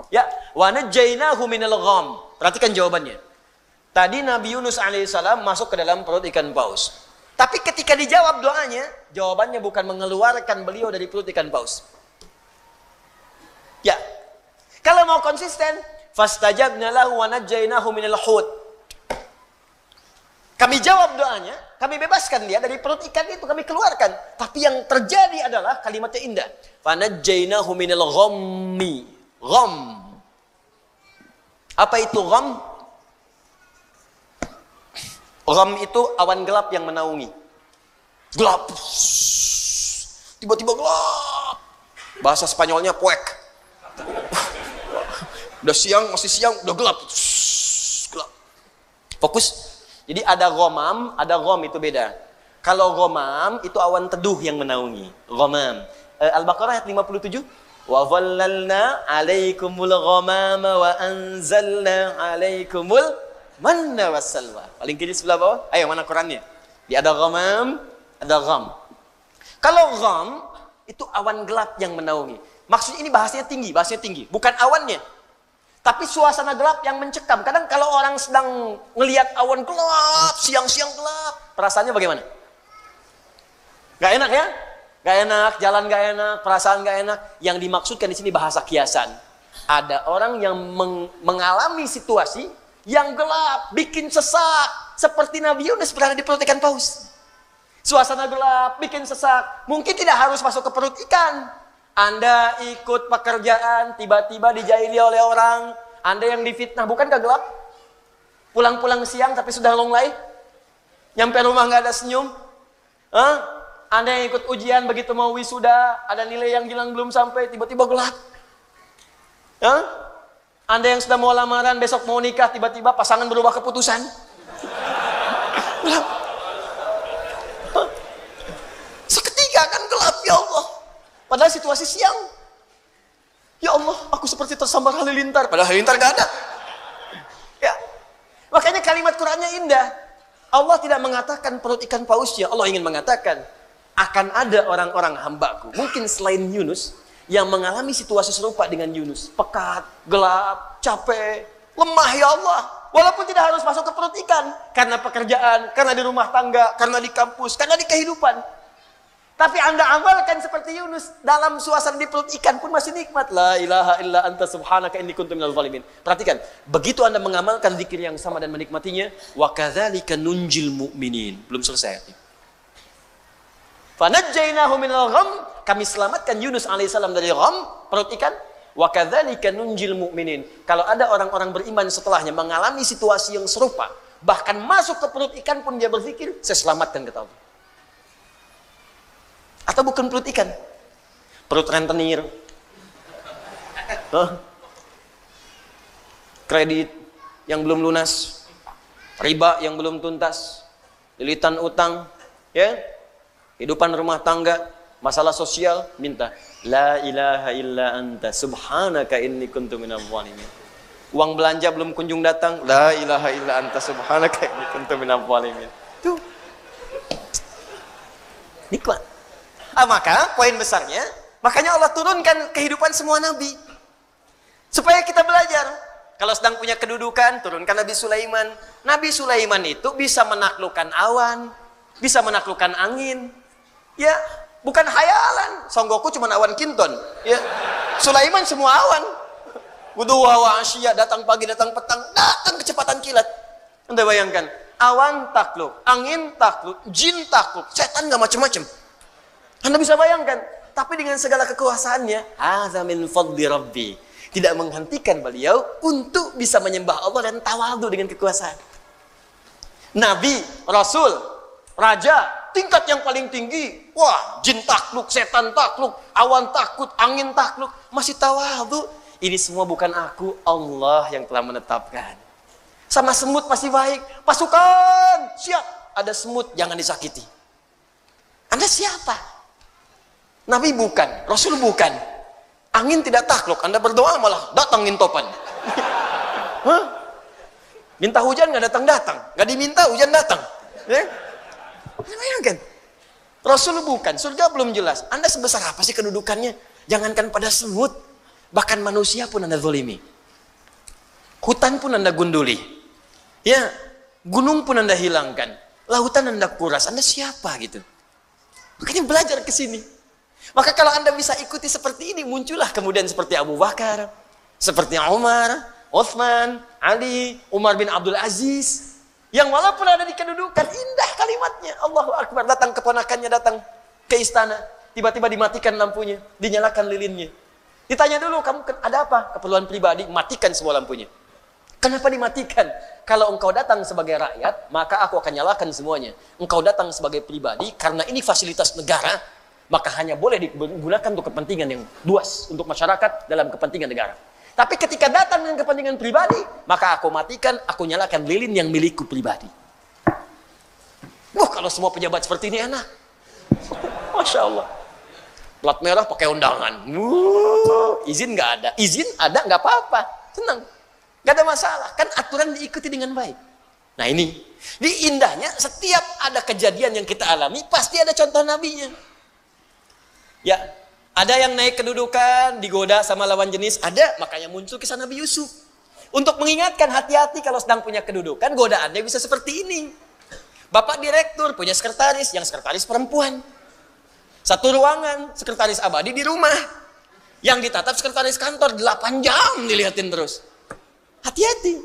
Ya, wa najjaynahu minal gham. Perhatikan jawabannya. Tadi Nabi Yunus alaihissalam masuk ke dalam perut ikan paus. Tapi ketika dijawab doanya, jawabannya bukan mengeluarkan beliau dari perut ikan paus. Ya. Kalau mau konsisten, fastajabna lahu wa najjaynahu minal hut. Kami jawab doanya, kami bebaskan dia dari perut ikan itu, kami keluarkan. Tapi yang terjadi adalah kalimatnya indah. Fanajjaynahu minal ghammi. Gham. Apa itu gham? Gham itu awan gelap yang menaungi. Gelap. Tiba-tiba gelap. Bahasa Spanyolnya puek. Udah siang, masih siang, udah gelap. Gelap. Fokus. Jadi ada ghamam, ada gham, itu beda. Kalau ghamam itu awan teduh yang menaungi. Ghamam. Al-Baqarah ayat 57. Wa dhallalna 'alaikumul ghamama wa anzalna 'alaikumul manna wassalwa. Paling kiri sebelah bawah. Ayo, mana Qurannya? Dia ada ghamam, ada gham. Kalau gham itu awan gelap yang menaungi. Maksudnya ini bahasanya tinggi, bukan awannya. Tapi suasana gelap yang mencekam. Kadang kalau orang sedang ngelihat awan gelap, siang-siang gelap, perasaannya bagaimana? Gak enak ya? Gak enak, jalan gak enak, perasaan gak enak. Yang dimaksudkan di sini bahasa kiasan. Ada orang yang mengalami situasi yang gelap, bikin sesak. Seperti Nabi Yunus berada di perut ikan paus. Suasana gelap, bikin sesak. Mungkin tidak harus masuk ke perut ikan. Anda ikut pekerjaan, tiba-tiba dijahili oleh orang. Anda yang difitnah, bukankah gelap? Pulang-pulang siang tapi sudah longlai. Nyampe rumah nggak ada senyum. Anda yang ikut ujian, begitu mau wisuda, ada nilai yang hilang belum sampai, tiba-tiba gelap. Anda yang sudah mau lamaran, besok mau nikah, tiba-tiba pasangan berubah keputusan. Gelap. Seketika kan gelap, ya Allah. Padahal situasi siang. Ya Allah, aku seperti tersambar halilintar. Padahal halilintar gak ada. Ya. Makanya kalimat Qur'annya indah. Allah tidak mengatakan perut ikan pausnya. Allah ingin mengatakan, akan ada orang-orang hambaku, mungkin selain Yunus, yang mengalami situasi serupa dengan Yunus. Pekat, gelap, capek, lemah, ya Allah. Walaupun tidak harus masuk ke perut ikan. Karena pekerjaan, karena di rumah tangga, karena di kampus, karena di kehidupan. Tapi Anda amalkan seperti Yunus, dalam suasana di perut ikan pun masih nikmat. La ilaha illa anta subhanaka inni kuntu minal zalimin. Perhatikan, begitu Anda mengamalkan zikir yang sama dan menikmatinya, wa kadzalika nunjil mu'minin. Belum selesai. Fanajjaynahu minal gham, kami selamatkan Yunus alaihissalam dari gham, perut ikan. Wa kadzalika nunjil mu'minin. Kalau ada orang-orang beriman setelahnya mengalami situasi yang serupa, bahkan masuk ke perut ikan pun dia berzikir, saya selamatkan kata Allah. Atau bukan perut ikan, perut rentenir, kredit yang belum lunas, riba yang belum tuntas, lilitan utang, ya, kehidupan rumah tangga, masalah sosial, minta la ilaha illa anta subhanaka inni kuntu minadh dhalimin. Uang belanja belum kunjung datang, la ilaha illa anta subhanaka inni kuntu minadh dhalimin. Tuh, nikmat. Maka poin besarnya, makanya Allah turunkan kehidupan semua nabi supaya kita belajar. Kalau sedang punya kedudukan, turunkan Nabi Sulaiman. Nabi Sulaiman itu bisa menaklukkan awan, bisa menaklukkan angin. Ya, bukan hayalan. Songgoku cuma awan kinton. Ya, Sulaiman semua awan. Wuduha wa asyiya, datang pagi, datang petang, datang kecepatan kilat. Anda bayangkan, awan takluk, angin takluk, jin takluk, setan nggak macam-macam. Anda bisa bayangkan, tapi dengan segala kekuasaannya, hadza min fadli rabbi, tidak menghentikan beliau untuk bisa menyembah Allah dan tawadhu dengan kekuasaan. Nabi, Rasul, Raja, tingkat yang paling tinggi, wah, jin takluk, setan takluk, awan takut, angin takluk, masih tawadhu. Ini semua bukan aku, Allah yang telah menetapkan. Sama semut masih baik, pasukan, siap, ada semut, jangan disakiti. Anda siapa? Nabi bukan, Rasul bukan. Angin tidak takluk, Anda berdoa malah datangin topan. Minta hujan nggak datang-datang, nggak diminta hujan datang. Bayangkan, Rasul bukan, surga belum jelas. Anda sebesar apa sih kedudukannya? Jangankan pada semut, Bahkan manusia pun Anda zalimi. Hutan pun Anda gunduli. Ya, gunung pun Anda hilangkan. Lautan Anda kuras. Anda siapa gitu? Makanya belajar ke sini. Maka kalau Anda bisa ikuti seperti ini, muncullah kemudian seperti Abu Bakar, seperti Umar, Utsman, Ali, Umar bin Abdul Aziz, yang walaupun ada di kedudukan, indah kalimatnya. Allahu Akbar. Datang keponakannya, datang ke istana, tiba-tiba dimatikan lampunya, dinyalakan lilinnya. Ditanya dulu, kamu ada apa? Keperluan pribadi, matikan semua lampunya. Kenapa dimatikan? Kalau engkau datang sebagai rakyat, maka aku akan nyalakan semuanya. Engkau datang sebagai pribadi, karena ini fasilitas negara, maka hanya boleh digunakan untuk kepentingan yang luas, untuk masyarakat dalam kepentingan negara. Tapi ketika datang dengan kepentingan pribadi, maka aku matikan, aku nyalakan lilin yang milikku pribadi. Wah, kalau semua pejabat seperti ini enak. Masya Allah. Plat merah pakai undangan. Izin nggak ada. Izin ada nggak apa-apa. Tenang. Nggak ada masalah. Kan aturan diikuti dengan baik. Nah ini. Di indahnya setiap ada kejadian yang kita alami, pasti ada contoh nabinya. Ya. Ada yang naik kedudukan, digoda sama lawan jenis. Ada. Makanya muncul kisah Nabi Yusuf. Untuk mengingatkan hati-hati kalau sedang punya kedudukan, godaannya bisa seperti ini. Bapak direktur punya sekretaris, yang sekretaris perempuan. Satu ruangan, sekretaris abadi di rumah. Yang ditatap sekretaris kantor, 8 jam dilihatin terus. Hati-hati.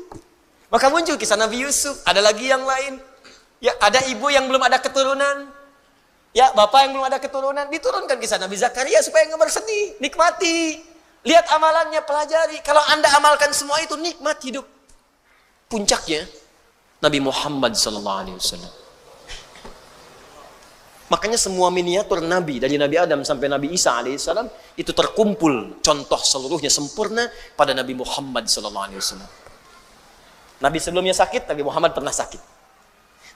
Maka muncul kisah Nabi Yusuf. Ada lagi yang lain. Ya, ada ibu yang belum ada keturunan. Ya, bapak yang belum ada keturunan. Diturunkan kisah Nabi Zakaria supaya nggak bersedih. Nikmati. Lihat amalannya, pelajari. Kalau Anda amalkan semua itu, nikmat hidup. Puncaknya, Nabi Muhammad SAW. Makanya semua miniatur Nabi, dari Nabi Adam sampai Nabi Isa alaihissalam, itu terkumpul contoh seluruhnya sempurna pada Nabi Muhammad SAW. Nabi sebelumnya sakit, Nabi Muhammad pernah sakit.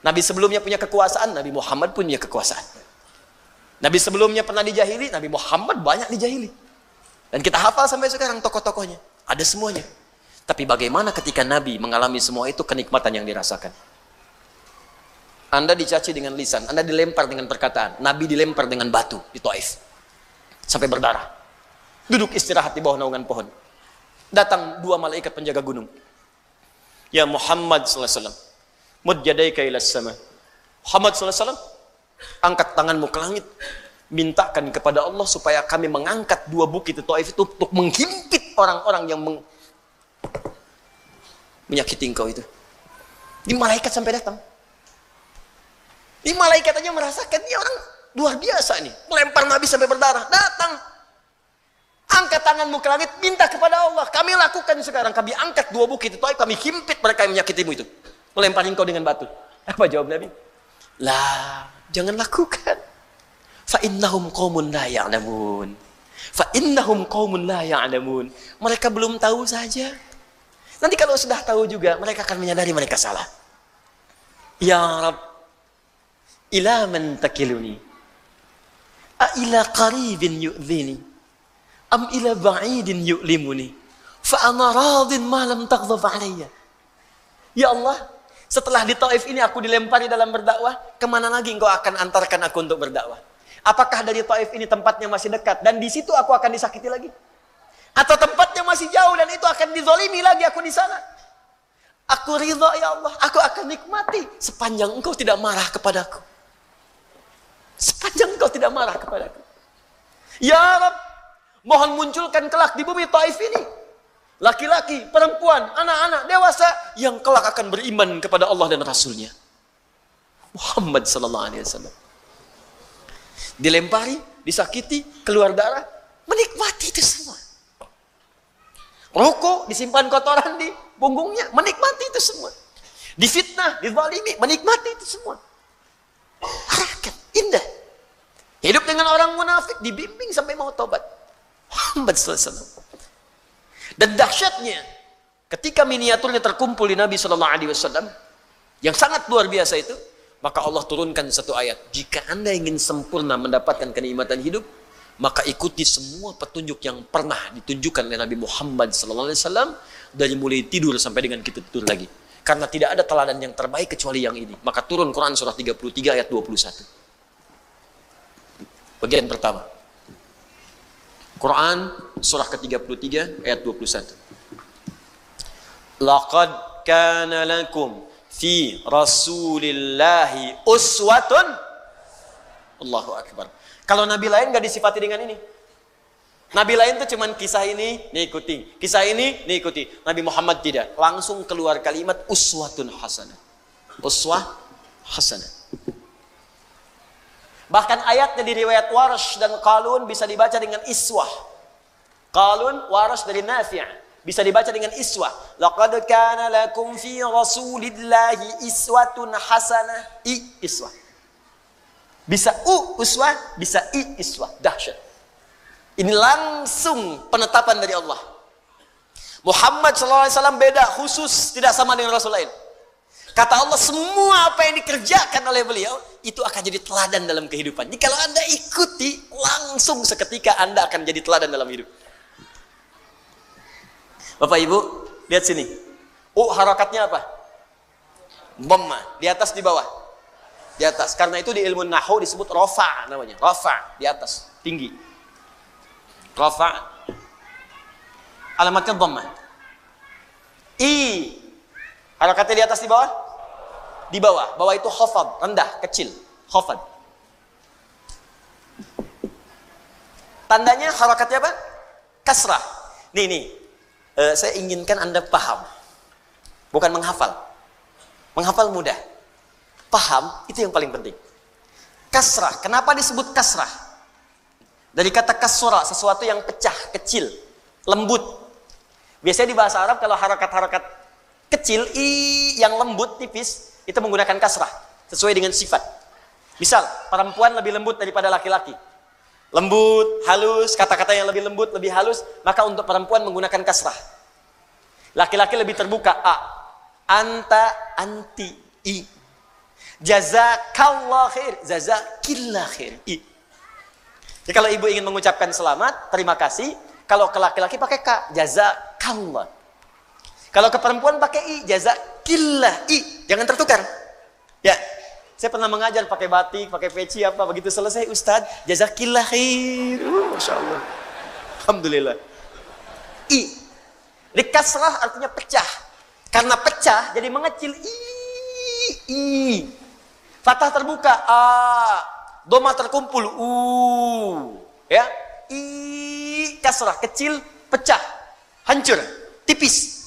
Nabi sebelumnya punya kekuasaan, Nabi Muhammad punya kekuasaan. Nabi sebelumnya pernah dijahili, Nabi Muhammad banyak dijahili. Dan kita hafal sampai sekarang tokoh-tokohnya. Ada semuanya. Tapi bagaimana ketika Nabi mengalami semua itu, kenikmatan yang dirasakan. Anda dicaci dengan lisan, Anda dilempar dengan perkataan. Nabi dilempar dengan batu di Taif. Sampai berdarah. Duduk istirahat di bawah naungan pohon. Datang 2 malaikat penjaga gunung. Ya Muhammad SAW. Mud yadaika ilas sama. Muhammad SAW, angkat tanganmu ke langit. Mintakan kepada Allah supaya kami mengangkat 2 bukit di Taif itu untuk menghimpit orang-orang yang menyakiti engkau itu. Ini malaikat sampai datang. Ini malaikat aja merasakan, ini orang luar biasa nih. Melempar Nabi sampai berdarah. Datang. Angkat tanganmu ke langit, minta kepada Allah. Kami lakukan sekarang. Kami angkat 2 bukit itu, kami himpit mereka yang menyakitimu itu. Melempar engkau dengan batu. Apa jawab Nabi? Lah, jangan lakukan. Fa innahum qaumun la ya'lamun. Fa innahum qaumun la ya'lamun. Mereka belum tahu saja. Nanti kalau sudah tahu juga, mereka akan menyadari mereka salah. Ya Rabb, ila man takiluni, a ila qaribin yu'dhini, am ila ba'idin yu'limuni, fa ana radin ma lam taghdab alayya. Ya Allah, setelah di Taif ini aku dilempari dalam berdakwah, kemana lagi engkau akan antarkan aku untuk berdakwah? Apakah dari Taif ini tempatnya masih dekat dan di situ aku akan disakiti lagi? Atau tempatnya masih jauh dan itu akan dizalimi lagi aku di sana? Aku ridha ya Allah, aku akan nikmati sepanjang engkau tidak marah kepadaku. Sepanjang engkau tidak marah kepadaku. Ya Rabb, mohon munculkan kelak di bumi Taif ini laki-laki, perempuan, anak-anak, dewasa yang kelak akan beriman kepada Allah dan Rasulnya. Muhammad sallallahu alaihi wasallam. Dilempari, disakiti, keluar darah, menikmati itu semua. Rokok, disimpan kotoran di punggungnya, menikmati itu semua. Difitnah, dizalimi, menikmati itu semua. Harakat, indah. Hidup dengan orang munafik, dibimbing sampai mau tobat. Muhammad SAW. Dan dahsyatnya, ketika miniaturnya terkumpul di Nabi SAW, yang sangat luar biasa itu, maka Allah turunkan satu ayat. Jika Anda ingin sempurna mendapatkan kenikmatan hidup, maka ikuti semua petunjuk yang pernah ditunjukkan oleh Nabi Muhammad SAW, dari mulai tidur sampai dengan kita tidur lagi. Karena tidak ada teladan yang terbaik kecuali yang ini. Maka turun Quran surah 33 ayat 21. Bagian pertama. Quran surah ke-33 ayat 21. Laqad kana lakum fi rasulillahi uswatun. Allahu akbar. Kalau nabi lain gak disifati dengan ini. Nabi lain tuh cuman kisah ini diikuti, kisah ini diikuti. Nabi Muhammad tidak. Langsung keluar kalimat uswatun hasanah. Uswah hasanah. Bahkan ayatnya di riwayat Warsh dan Qalun bisa dibaca dengan iswah. Qalun, Warsh dari Nafi' bisa dibaca dengan iswah. Laqad kana lakum fi rasulillahi iswatun hasanah. Iswah. Bisa uswah, bisa iswah. Dahsyat. Ini langsung penetapan dari Allah. Muhammad SAW beda, khusus, tidak sama dengan Rasul lain. Kata Allah, semua apa yang dikerjakan oleh beliau itu akan jadi teladan dalam kehidupan. Jadi kalau Anda ikuti, langsung seketika Anda akan jadi teladan dalam hidup. Bapak Ibu, lihat sini. Harakatnya apa? Dhamma, di atas di bawah. Di atas. Karena itu di ilmu nahwu disebut rafa namanya. Rafa, di atas, tinggi. Rafa. Alamatnya dhamma. Harakatnya di atas di bawah? Di bawah. Bawah itu khafad, rendah, kecil. Khafad. Tandanya harakatnya apa? Kasrah. Nih. Saya inginkan Anda paham. Bukan menghafal. Menghafal mudah. Paham, itu yang paling penting. Kasrah. Kenapa disebut kasrah? Dari kata kasura, sesuatu yang pecah, kecil, lembut. Biasanya di bahasa Arab kalau harakat-harakat kecil, yang lembut, tipis, itu menggunakan kasrah, sesuai dengan sifat. Misal, perempuan lebih lembut daripada laki-laki. Lembut, halus, kata-kata yang lebih lembut, lebih halus, maka untuk perempuan menggunakan kasrah. Laki-laki lebih terbuka, anta, anti, jazakallah khair, jazakillah khair, Jadi kalau ibu ingin mengucapkan selamat, terima kasih, kalau ke laki-laki pakai ka, jazakallah. Kalau ke perempuan pakai jazakillah, jangan tertukar. Ya, saya pernah mengajar pakai batik, pakai peci apa, begitu selesai Ustaz, jazakillah khair. Masya Allah. Alhamdulillah. Di kasrah artinya pecah. Karena pecah jadi mengecil. Fathah terbuka, dhamma terkumpul, ya. Kasrah kecil, pecah, hancur, tipis.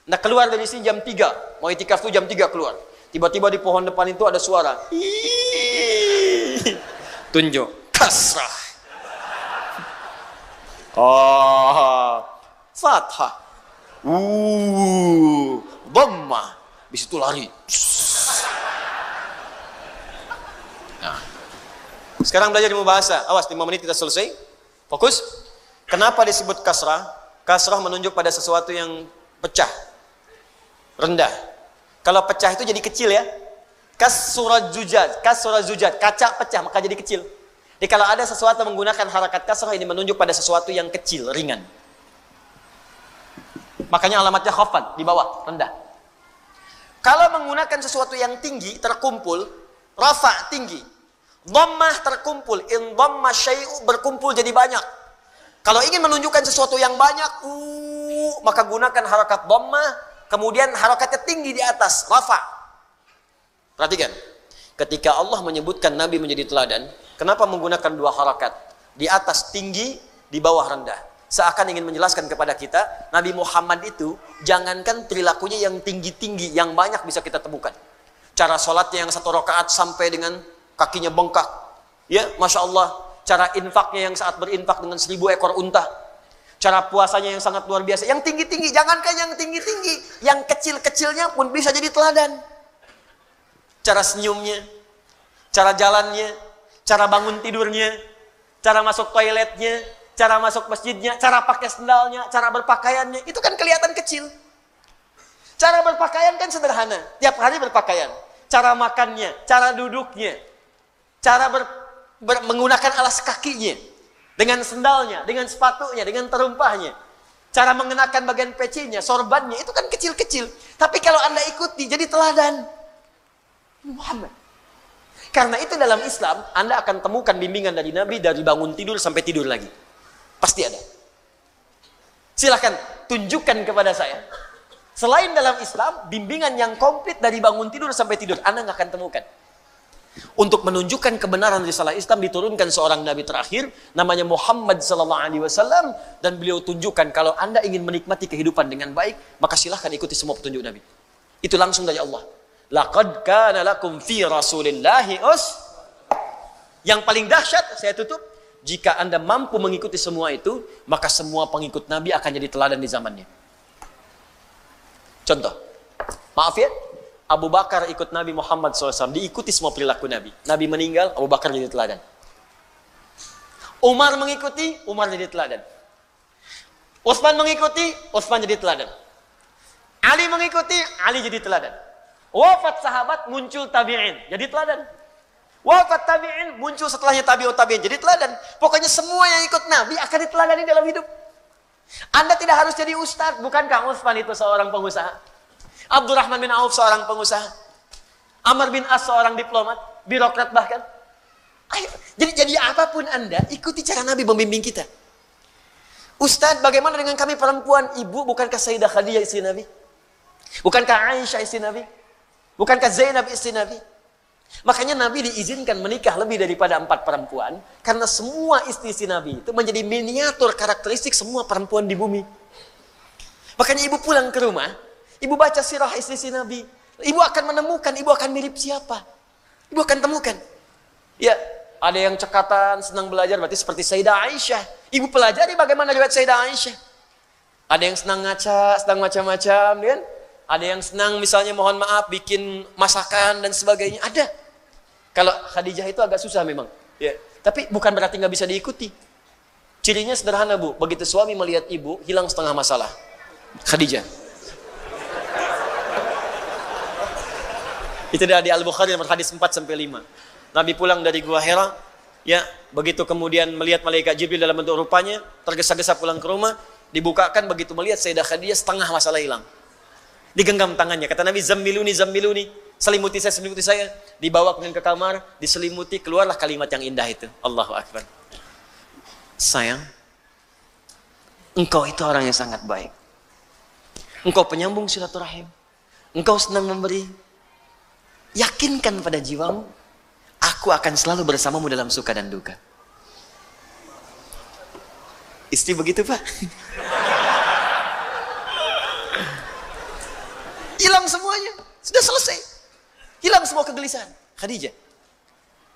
Nah, keluar dari sini jam 3. Mau itikaf tuh jam 3 keluar. Tiba-tiba di pohon depan itu ada suara. Tunjuk. Kasrah. Fathah. Dhamma. Habis itu lari. Nah. Sekarang belajar ilmu bahasa. Awas, 5 menit kita selesai. Fokus. Kenapa disebut kasrah? Kasrah menunjuk pada sesuatu yang pecah. Rendah. Kalau pecah itu jadi kecil ya. Kasura zujad, kaca pecah maka jadi kecil. Jadi kalau ada sesuatu menggunakan harakat kasrah, ini menunjuk pada sesuatu yang kecil, ringan. Makanya alamatnya khafad, di bawah, rendah. Kalau menggunakan sesuatu yang tinggi, terkumpul, rafa tinggi, dhammah terkumpul, in dhamma syai'u berkumpul jadi banyak. Kalau ingin menunjukkan sesuatu yang banyak, maka gunakan harakat dhammah. Kemudian harakatnya tinggi di atas, rafa. Perhatikan, ketika Allah menyebutkan Nabi menjadi teladan, kenapa menggunakan 2 harakat? Di atas tinggi, di bawah rendah. Seakan ingin menjelaskan kepada kita, Nabi Muhammad itu, jangankan perilakunya yang tinggi-tinggi, yang banyak bisa kita temukan. Cara sholatnya yang 1 rakaat sampai dengan kakinya bengkak. Ya, Masya Allah. Cara infaknya yang saat berinfak dengan 1000 ekor unta. Cara puasanya yang sangat luar biasa. Yang tinggi-tinggi, jangankan yang tinggi-tinggi, yang kecil-kecilnya pun bisa jadi teladan. Cara senyumnya, cara jalannya, cara bangun tidurnya, cara masuk toiletnya, cara masuk masjidnya, cara pakai sendalnya, cara berpakaiannya, itu kan kelihatan kecil. Cara berpakaian kan sederhana, tiap hari berpakaian. Cara makannya, cara duduknya, cara menggunakan alas kakinya, dengan sendalnya, dengan sepatunya, dengan terumpahnya. Cara mengenakan bagian pecinya, sorbannya, itu kan kecil-kecil. Tapi kalau Anda ikuti, jadi teladan. Muhammad. Karena itu dalam Islam, Anda akan temukan bimbingan dari Nabi dari bangun tidur sampai tidur lagi. Pasti ada. Silahkan tunjukkan kepada saya. Selain dalam Islam, bimbingan yang komplit dari bangun tidur sampai tidur, Anda nggak akan temukan. Untuk menunjukkan kebenaran risalah Islam diturunkan seorang Nabi terakhir, namanya Muhammad SAW, dan beliau tunjukkan kalau Anda ingin menikmati kehidupan dengan baik, maka silahkan ikuti semua petunjuk Nabi. Itu langsung dari Allah. Laqad kana lakum fi rasulillahi Yang paling dahsyat, saya tutup, jika Anda mampu mengikuti semua itu, maka semua pengikut Nabi akan jadi teladan di zamannya. Contoh, maaf ya, Abu Bakar ikut Nabi Muhammad SAW, diikuti semua perilaku Nabi. Nabi meninggal, Abu Bakar jadi teladan. Umar mengikuti, Umar jadi teladan. Utsman mengikuti, Utsman jadi teladan. Ali mengikuti, Ali jadi teladan. Wafat sahabat, muncul tabi'in, jadi teladan. Wafat tabi'in, muncul setelahnya tabi'ut tabi'in, jadi teladan. Pokoknya semua yang ikut Nabi akan diteladani dalam hidup. Anda tidak harus jadi ustadz, bukankah Utsman itu seorang pengusaha? Abdurrahman bin Auf seorang pengusaha. Amr bin As seorang diplomat, birokrat bahkan. Ayo, jadi apapun Anda, ikuti cara Nabi membimbing kita. Ustadz, bagaimana dengan kami perempuan? Ibu, bukankah Sayyidah Khadijah istri Nabi? Bukankah Aisyah istri Nabi? Bukankah Zainab istri Nabi? Makanya Nabi diizinkan menikah lebih daripada 4 perempuan, karena semua istri-istri Nabi itu menjadi miniatur karakteristik semua perempuan di bumi. Makanya ibu pulang ke rumah, ibu baca sirah istri-istri Nabi, ibu akan menemukan, ibu akan mirip siapa? Ibu akan temukan. Ya, ada yang cekatan, senang belajar, berarti seperti Sayyidah Aisyah. Ibu pelajari bagaimana riwayat Sayyidah Aisyah. Ada yang senang ngaca, senang macam-macam, kan? Ada yang senang misalnya mohon maaf bikin masakan dan sebagainya, ada. Kalau Khadijah itu agak susah memang, ya. Tapi bukan berarti nggak bisa diikuti. Cirinya sederhana, Bu. Begitu suami melihat ibu, hilang setengah masalah. Khadijah. Itu dari Al-Bukhari nomor hadis 4-5. Nabi pulang dari Gua Hira, ya, begitu kemudian melihat malaikat Jibril dalam bentuk rupanya, tergesa-gesa pulang ke rumah, dibukakan, begitu melihat Sayyidah Khadijah, setengah masalah hilang. Digenggam tangannya, kata Nabi, zammiluni, zammiluni, selimuti saya, dibawa kemudian ke kamar, diselimuti, keluarlah kalimat yang indah itu. Allahu Akbar. Sayang, engkau itu orang yang sangat baik. Engkau penyambung silaturahim. Engkau senang memberi. Yakinkan pada jiwamu, aku akan selalu bersamamu dalam suka dan duka. Istri begitu, Pak. Hilang semuanya, sudah selesai. Hilang semua kegelisahan. Khadijah.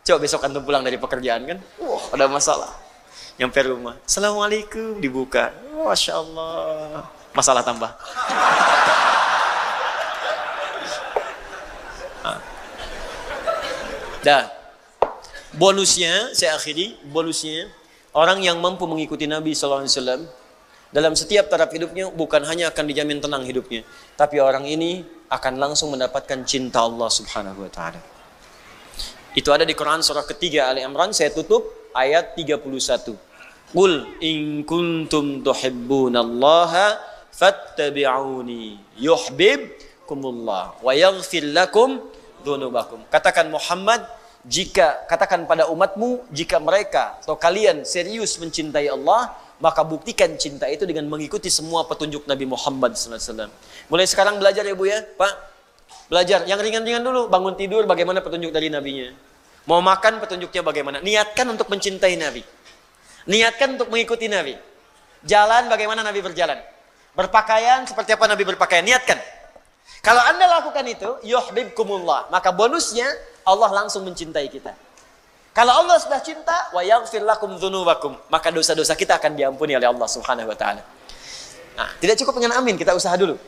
Coba besok antum pulang dari pekerjaan kan, wah, ada masalah. Nyampe rumah, assalamualaikum, dibuka, masya Allah, masalah tambah. Dah. Bonusnya, saya akhiri, bonusnya orang yang mampu mengikuti Nabi SAW dalam setiap taraf hidupnya bukan hanya akan dijamin tenang hidupnya, tapi orang ini akan langsung mendapatkan cinta Allah Subhanahu wa taala. Itu ada di Quran surah ketiga Ali Imran, saya tutup ayat 31. Qul in kuntum tuhibbunallaha fattabi'uni yuhibbukumullah wa yaghfir lakum dzunubakum. Katakan Muhammad, katakan pada umatmu, jika mereka atau kalian serius mencintai Allah, maka buktikan cinta itu dengan mengikuti semua petunjuk Nabi Muhammad SAW. Mulai sekarang belajar ya Bu ya, Pak. Belajar, yang ringan-ringan dulu. Bangun tidur bagaimana petunjuk dari Nabinya. Mau makan petunjuknya bagaimana. Niatkan untuk mencintai Nabi. Niatkan untuk mengikuti Nabi. Jalan bagaimana Nabi berjalan. Berpakaian seperti apa Nabi berpakaian. Niatkan. Kalau Anda lakukan itu, yuhibbukumullah. Maka bonusnya Allah langsung mencintai kita. Kalau Allah sudah cinta, wa yaghfir lakum dzunubakum, maka dosa-dosa kita akan diampuni oleh Allah Subhanahu wa taala. Nah, tidak cukup dengan amin, kita usaha dulu.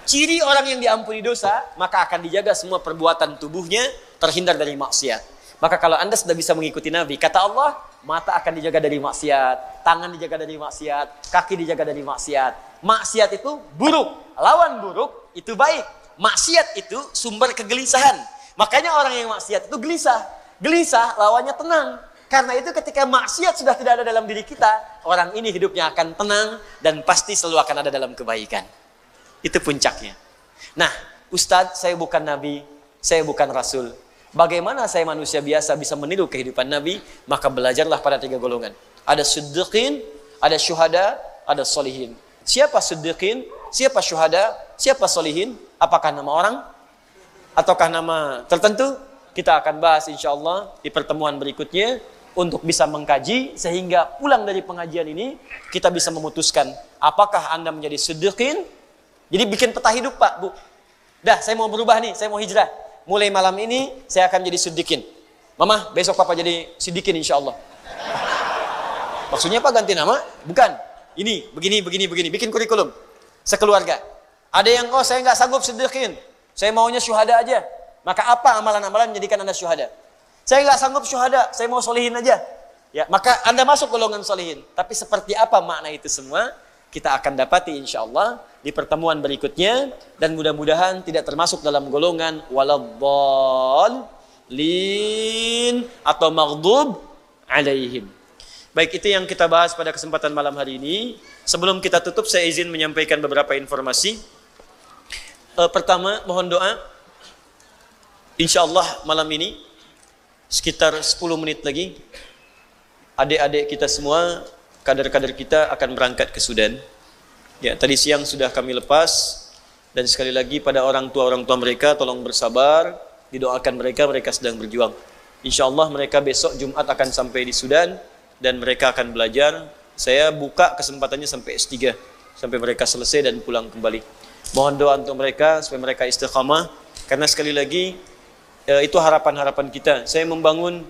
Ciri orang yang diampuni dosa, maka akan dijaga semua perbuatan tubuhnya, terhindar dari maksiat. Maka kalau Anda sudah bisa mengikuti Nabi, kata Allah, mata akan dijaga dari maksiat, tangan dijaga dari maksiat, kaki dijaga dari maksiat. Maksiat itu buruk, lawan buruk itu baik. Maksiat itu sumber kegelisahan. Makanya orang yang maksiat itu gelisah. Gelisah lawannya tenang. Karena itu ketika maksiat sudah tidak ada dalam diri kita, orang ini hidupnya akan tenang dan pasti selalu akan ada dalam kebaikan. Itu puncaknya. Nah, Ustadz, saya bukan Nabi, saya bukan Rasul. Bagaimana saya manusia biasa bisa meniru kehidupan Nabi? Maka belajarlah pada 3 golongan. Ada siddiqin, Ada syuhada, ada solihin. Siapa siddiqin? Siapa syuhada? Siapa solihin? Apakah nama orang? Ataukah nama tertentu? Kita akan bahas insyaallah di pertemuan berikutnya untuk bisa mengkaji sehingga pulang dari pengajian ini kita bisa memutuskan apakah Anda menjadi siddiqin. Jadi bikin peta hidup Pak, Bu. Dah, saya mau berubah nih, saya mau hijrah. Mulai malam ini saya akan jadi siddiqin. Mama, besok Papa jadi siddiqin insyaallah. Maksudnya Pak ganti nama? Bukan. Ini, begini. Bikin kurikulum. Sekeluarga. Ada yang, oh saya nggak sanggup siddiqin. Saya maunya syuhada aja. Maka apa amalan-amalan menjadikan Anda syuhada? Saya nggak sanggup syuhada, saya mau solihin aja. Ya, maka Anda masuk golongan solihin. Tapi seperti apa makna itu semua? Kita akan dapati insyaallah di pertemuan berikutnya. Dan mudah-mudahan tidak termasuk dalam golongan waladhdallin atau maghdub alaihim. Baik, itu yang kita bahas pada kesempatan malam hari ini. Sebelum kita tutup, saya izin menyampaikan beberapa informasi. Pertama, mohon doa. InsyaAllah malam ini, sekitar 10 menit lagi, adik-adik kita semua, kader-kader kita akan berangkat ke Sudan. Ya, tadi siang sudah kami lepas. Dan sekali lagi pada orang tua mereka, tolong bersabar. Didoakan mereka sedang berjuang. InsyaAllah mereka besok Jumat akan sampai di Sudan. Dan mereka akan belajar. Saya buka kesempatannya sampai S3 sampai mereka selesai dan pulang kembali. Mohon doa untuk mereka supaya mereka istiqamah, karena sekali lagi itu harapan-harapan kita. Saya membangun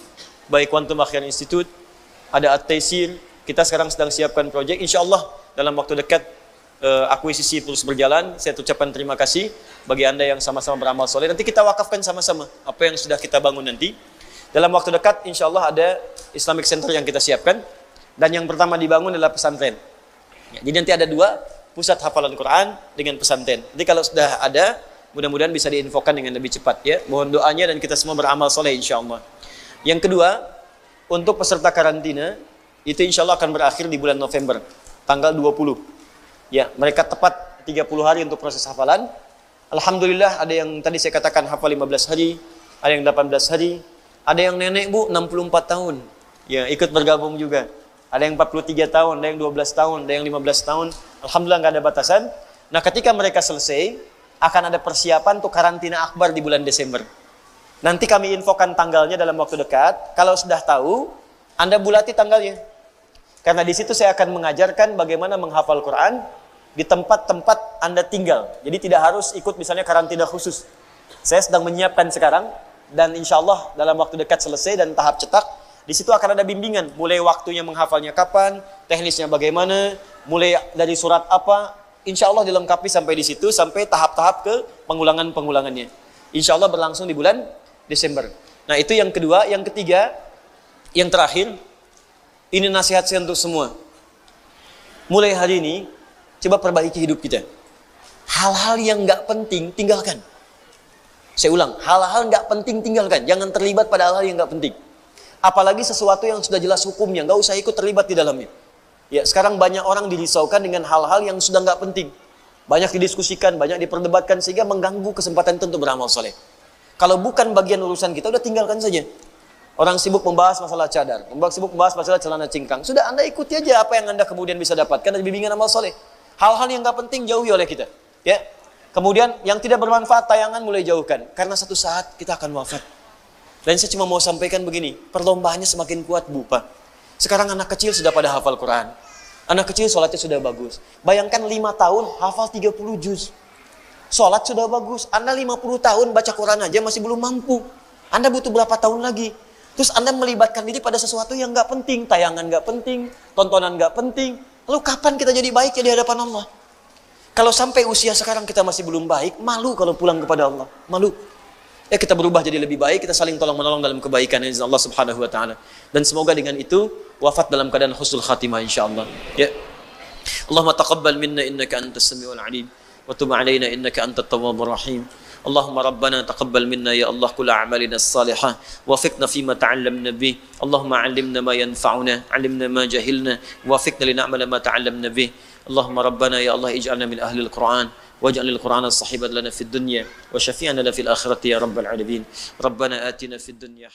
baik Quantum Akhiran Institute, ada At-Taisir, kita sekarang sedang siapkan proyek. InsyaAllah dalam waktu dekat akuisisi terus berjalan. Saya ucapkan terima kasih bagi Anda yang sama-sama beramal soleh. Nanti kita wakafkan sama-sama apa yang sudah kita bangun nanti. Dalam waktu dekat insyaallah ada Islamic Center yang kita siapkan, dan yang pertama dibangun adalah pesantren. Ya, jadi nanti ada 2 pusat hafalan Quran dengan pesantren. Jadi kalau sudah ada, mudah-mudahan bisa diinfokan dengan lebih cepat ya. Mohon doanya dan kita semua beramal soleh insyaallah. Yang kedua, untuk peserta karantina itu insyaallah akan berakhir di bulan November, tanggal 20. Ya, mereka tepat 30 hari untuk proses hafalan. Alhamdulillah ada yang tadi saya katakan hafal 15 hari, ada yang 18 hari. Ada yang nenek Bu 64 tahun, ya ikut bergabung juga. Ada yang 43 tahun, ada yang 12 tahun, ada yang 15 tahun. Alhamdulillah nggak ada batasan. Nah, ketika mereka selesai, akan ada persiapan untuk karantina akbar di bulan Desember. Nanti kami infokan tanggalnya dalam waktu dekat. Kalau sudah tahu, Anda bulati tanggalnya. Karena di situ saya akan mengajarkan bagaimana menghafal Quran di tempat-tempat Anda tinggal. Jadi tidak harus ikut misalnya karantina khusus. Saya sedang menyiapkan sekarang. Dan insya Allah dalam waktu dekat selesai dan tahap cetak, di situ akan ada bimbingan, mulai waktunya menghafalnya kapan, teknisnya bagaimana, mulai dari surat apa, insya Allah dilengkapi sampai di situ, sampai tahap-tahap ke pengulangan-pengulangannya. Insya Allah berlangsung di bulan Desember. Nah itu yang kedua. Yang ketiga, yang terakhir, ini nasihat saya untuk semua. Mulai hari ini, coba perbaiki hidup kita. Hal-hal yang nggak penting, tinggalkan. Saya ulang, hal-hal nggak penting tinggalkan. Jangan terlibat pada hal-hal yang nggak penting. Apalagi sesuatu yang sudah jelas hukumnya, nggak usah ikut terlibat di dalamnya. Ya, sekarang banyak orang dirisaukan dengan hal-hal yang sudah nggak penting. Banyak didiskusikan, banyak diperdebatkan sehingga mengganggu kesempatan itu untuk beramal soleh. Kalau bukan bagian urusan kita, udah tinggalkan saja. Orang sibuk membahas masalah cadar, sibuk membahas masalah celana cingkrang. Sudah Anda ikuti aja apa yang Anda kemudian bisa dapatkan dari bimbingan amal soleh. Hal-hal yang nggak penting jauhi oleh kita. Ya. Kemudian yang tidak bermanfaat tayangan mulai jauhkan. Karena satu saat kita akan wafat. Dan saya cuma mau sampaikan begini. Perlombaannya semakin kuat Bu, Pak. Sekarang anak kecil sudah pada hafal Quran. Anak kecil sholatnya sudah bagus. Bayangkan 5 tahun hafal 30 juz. Sholat sudah bagus. Anda 50 tahun baca Quran aja masih belum mampu. Anda butuh berapa tahun lagi? Terus Anda melibatkan diri pada sesuatu yang nggak penting. Tayangan nggak penting. Tontonan nggak penting. Lalu kapan kita jadi baik ya di hadapan Allah? Kalau sampai usia sekarang kita masih belum baik, malu kalau pulang kepada Allah. Malu. Ya kita berubah jadi lebih baik, kita saling tolong-menolong dalam kebaikan izin Allah Subhanahu wa taala. Dan semoga dengan itu wafat dalam keadaan husnul khatimah insyaallah. Ya. Allahumma taqabbal minna innaka antas samiul alim wa tub alaina innaka antat tawwabur rahim. اللهم ربنا تقبل منا يا الله كل أعمالنا الصالحة وفقنا فيما تعلمنا به اللهم علمنا ما ينفعنا علمنا ما جهلنا وفقنا لنعمل ما تعلمنا به اللهم ربنا يا الله اجعلنا من أهل القرآن واجعل القرآن صحيبا لنا في الدنيا وشفيعنا لنا في الآخرة يا رب العالمين ربنا آتنا في الدنيا